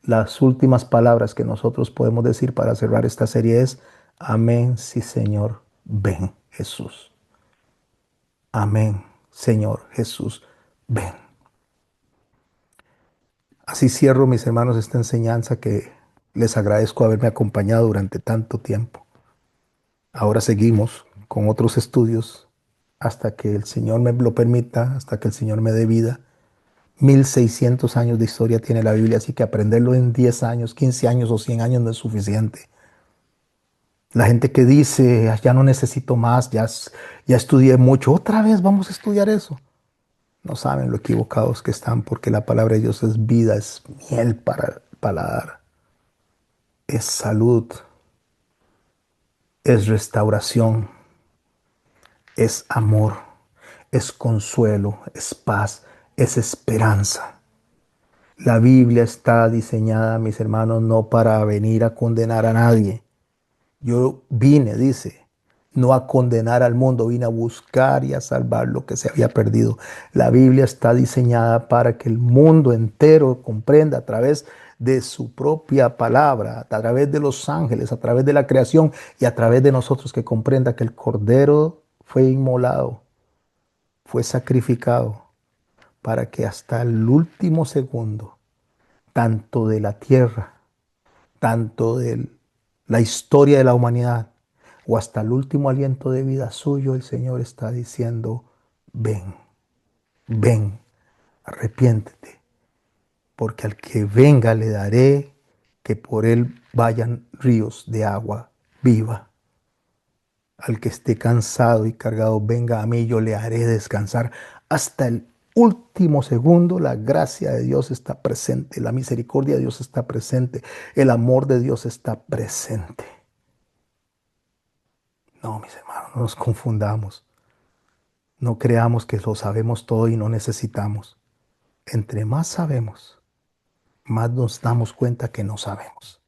las últimas palabras que nosotros podemos decir para cerrar esta serie es, amén, sí Señor, ven Jesús. Amén, Señor Jesús, ven. Así cierro, mis hermanos, esta enseñanza que les agradezco haberme acompañado durante tanto tiempo. Ahora seguimos con otros estudios hasta que el Señor me lo permita, hasta que el Señor me dé vida. 1600 años de historia tiene la Biblia, así que aprenderlo en 10 años, 15 años o 100 años no es suficiente. La gente que dice, "Ah, ya no necesito más, ya estudié mucho, otra vez vamos a estudiar eso". No saben lo equivocados que están porque la palabra de Dios es vida, es miel para el paladar, es salud, es restauración, es amor, es consuelo, es paz, es esperanza. La Biblia está diseñada, mis hermanos, no para venir a condenar a nadie. Yo vine, dice, no a condenar al mundo, vine a buscar y a salvar lo que se había perdido. La Biblia está diseñada para que el mundo entero comprenda a través de su propia palabra, a través de los ángeles, a través de la creación y a través de nosotros, que comprenda que el Cordero fue inmolado, fue sacrificado para que hasta el último segundo, tanto de la tierra, tanto de la historia de la humanidad o hasta el último aliento de vida suyo, el Señor está diciendo, ven, ven, arrepiéntete, porque al que venga le daré que por él vayan ríos de agua viva. Al que esté cansado y cargado, venga a mí, yo le haré descansar. Hasta el último segundo, la gracia de Dios está presente, la misericordia de Dios está presente, el amor de Dios está presente. No, mis hermanos, no nos confundamos. No creamos que lo sabemos todo y no necesitamos. Entre más sabemos, más nos damos cuenta que no sabemos.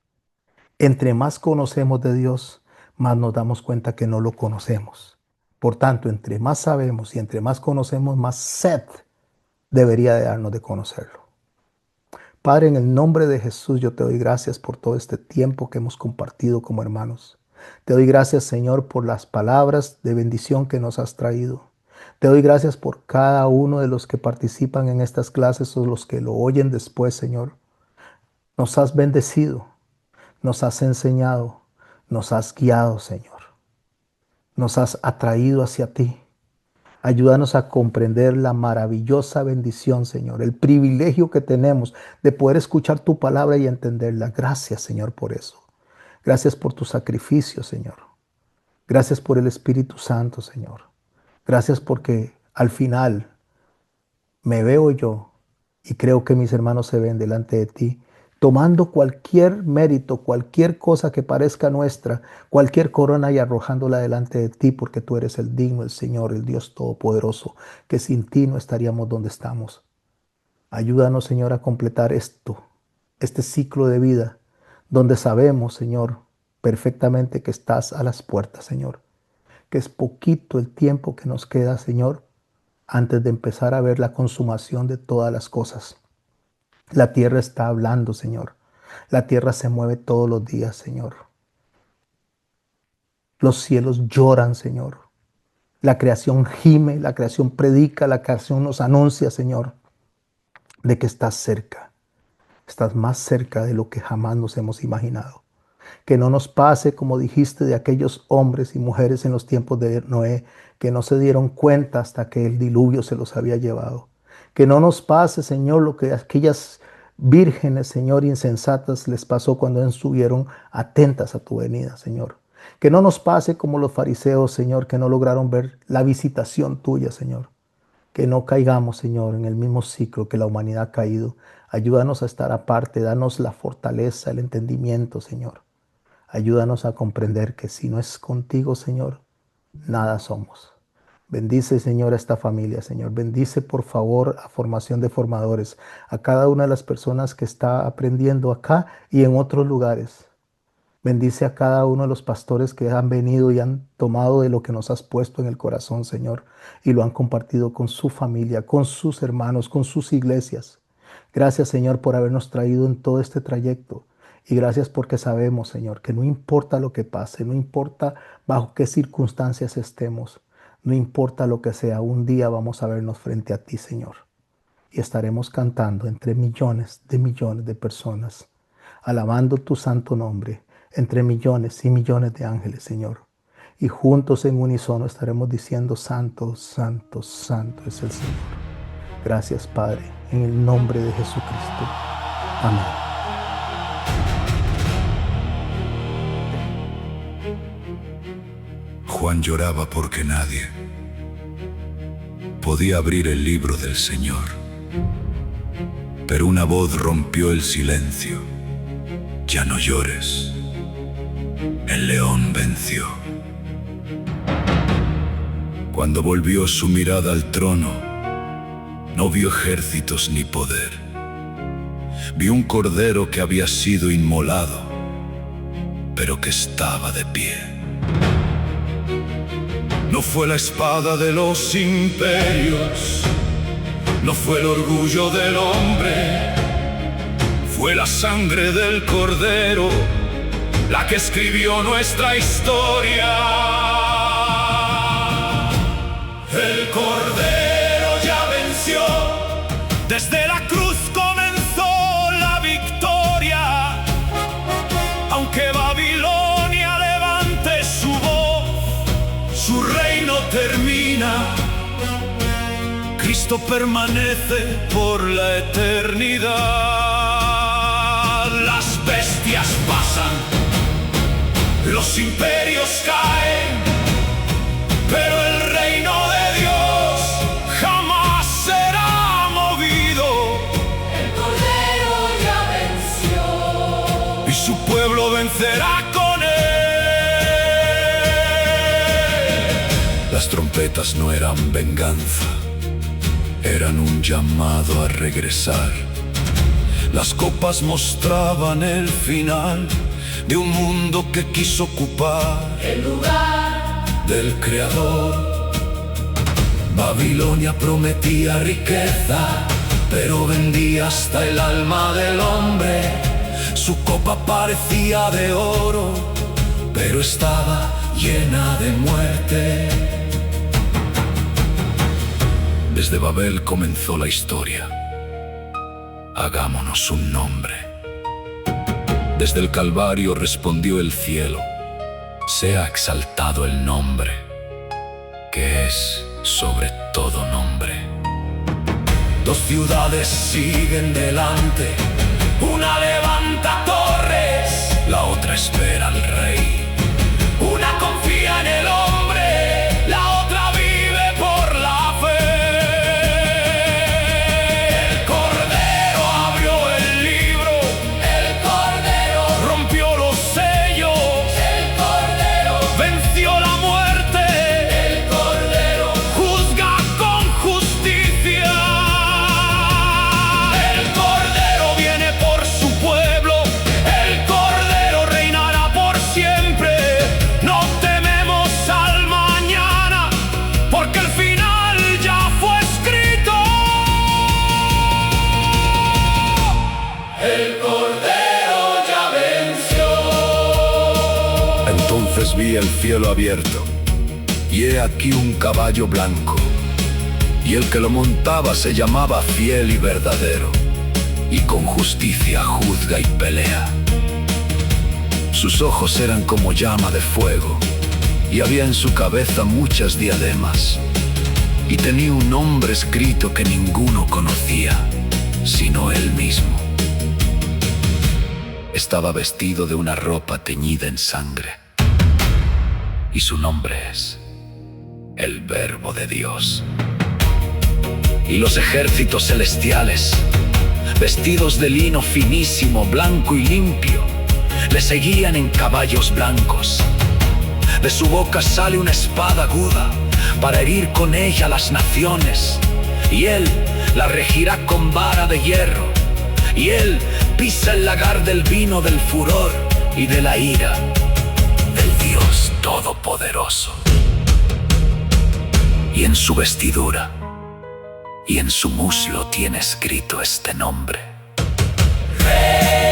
Entre más conocemos de Dios, más nos damos cuenta que no lo conocemos. Por tanto, entre más sabemos y entre más conocemos, más sed debería de darnos de conocerlo. Padre, en el nombre de Jesús, yo te doy gracias por todo este tiempo que hemos compartido como hermanos. Te doy gracias, Señor, por las palabras de bendición que nos has traído. Te doy gracias por cada uno de los que participan en estas clases o los que lo oyen después, Señor. Nos has bendecido, nos has enseñado, nos has guiado, Señor. Nos has atraído hacia ti. Ayúdanos a comprender la maravillosa bendición, Señor, el privilegio que tenemos de poder escuchar tu palabra y entenderla. Gracias, Señor, por eso. Gracias por tu sacrificio, Señor. Gracias por el Espíritu Santo, Señor. Gracias porque al final me veo yo y creo que mis hermanos se ven delante de ti, tomando cualquier mérito, cualquier cosa que parezca nuestra, cualquier corona y arrojándola delante de ti, porque tú eres el digno, el Señor, el Dios Todopoderoso, que sin ti no estaríamos donde estamos. Ayúdanos, Señor, a completar este ciclo de vida, donde sabemos, Señor, perfectamente que estás a las puertas, Señor, que es poquito el tiempo que nos queda, Señor, antes de empezar a ver la consumación de todas las cosas. La tierra está hablando, Señor. La tierra se mueve todos los días, Señor. Los cielos lloran, Señor. La creación gime, la creación predica, la creación nos anuncia, Señor, de que estás cerca. Estás más cerca de lo que jamás nos hemos imaginado. Que no nos pase como dijiste de aquellos hombres y mujeres en los tiempos de Noé, que no se dieron cuenta hasta que el diluvio se los había llevado. Que no nos pase, Señor, lo que aquellas vírgenes, Señor, insensatas les pasó cuando estuvieron atentas a tu venida, Señor. Que no nos pase como los fariseos, Señor, que no lograron ver la visitación tuya, Señor. Que no caigamos, Señor, en el mismo ciclo que la humanidad ha caído. Ayúdanos a estar aparte, danos la fortaleza, el entendimiento, Señor. Ayúdanos a comprender que si no es contigo, Señor, nada somos. Bendice, Señor, a esta familia, Señor. Bendice, por favor, a Formación de Formadores, a cada una de las personas que está aprendiendo acá y en otros lugares. Bendice a cada uno de los pastores que han venido y han tomado de lo que nos has puesto en el corazón, Señor, y lo han compartido con su familia, con sus hermanos, con sus iglesias. Gracias, Señor, por habernos traído en todo este trayecto. Y gracias porque sabemos, Señor, que no importa lo que pase, no importa bajo qué circunstancias estemos, no importa lo que sea, un día vamos a vernos frente a ti, Señor. Y estaremos cantando entre millones de personas, alabando tu santo nombre, entre millones y millones de ángeles, Señor. Y juntos en unísono estaremos diciendo, Santo, Santo, Santo es el Señor. Gracias, Padre, en el nombre de Jesucristo. Amén. Juan lloraba porque nadie podía abrir el libro del Señor. Pero una voz rompió el silencio. Ya no llores. El león venció. Cuando volvió su mirada al trono, no vio ejércitos ni poder. Vio un cordero que había sido inmolado, pero que estaba de pie. No fue la espada de los imperios, no fue el orgullo del hombre, fue la sangre del cordero la que escribió nuestra historia. El cordero ya venció, desde la cruz comenzó la victoria. Aunque Babilonia levante su voz, su reino termina. Cristo permanece por la eternidad. Las bestias pasan, los imperios caen, pero el reino de Dios jamás será movido. El Cordero ya venció Y su pueblo vencerá con él. Las trompetas no eran venganza, eran un llamado a regresar. Las copas mostraban el final de un mundo que quiso ocupar el lugar del Creador. Babilonia prometía riqueza, pero vendía hasta el alma del hombre. Su copa parecía de oro, pero estaba llena de muerte. Desde Babel comenzó la historia. Hagámonos un nombre. Desde el Calvario respondió el cielo: sea exaltado el nombre, que es sobre todo nombre. Dos ciudades siguen delante, una levanta torres, la otra espera al rey. Una confía en el hombre, la otra vive por la fe. El Cordero abrió el libro, El Cordero, rompió los sellos, el Cordero, venció la muerte, el Cordero, juzga con justicia. El Cordero viene por su pueblo, el Cordero reinará por siempre. No tememos al mañana, porque el final ya fue escrito. el Cordero ya venció. Entonces vi el cielo abierto, y he aquí un caballo blanco, y el que lo montaba se llamaba Fiel y Verdadero, y con justicia juzga y pelea. Sus ojos eran como llama de fuego, y había en su cabeza muchas diademas, y tenía un nombre escrito que ninguno conocía, sino él mismo. Estaba vestido de una ropa teñida en sangre, y su nombre es el Verbo de Dios. Y los ejércitos celestiales, vestidos de lino finísimo, blanco y limpio, le seguían en caballos blancos. De su boca sale una espada aguda para herir con ella las naciones, y él la regirá con vara de hierro, y él pisa el lagar del vino del furor y de la ira del Dios Todopoderoso. Y en su vestidura y en su muslo tiene escrito este nombre: Rey.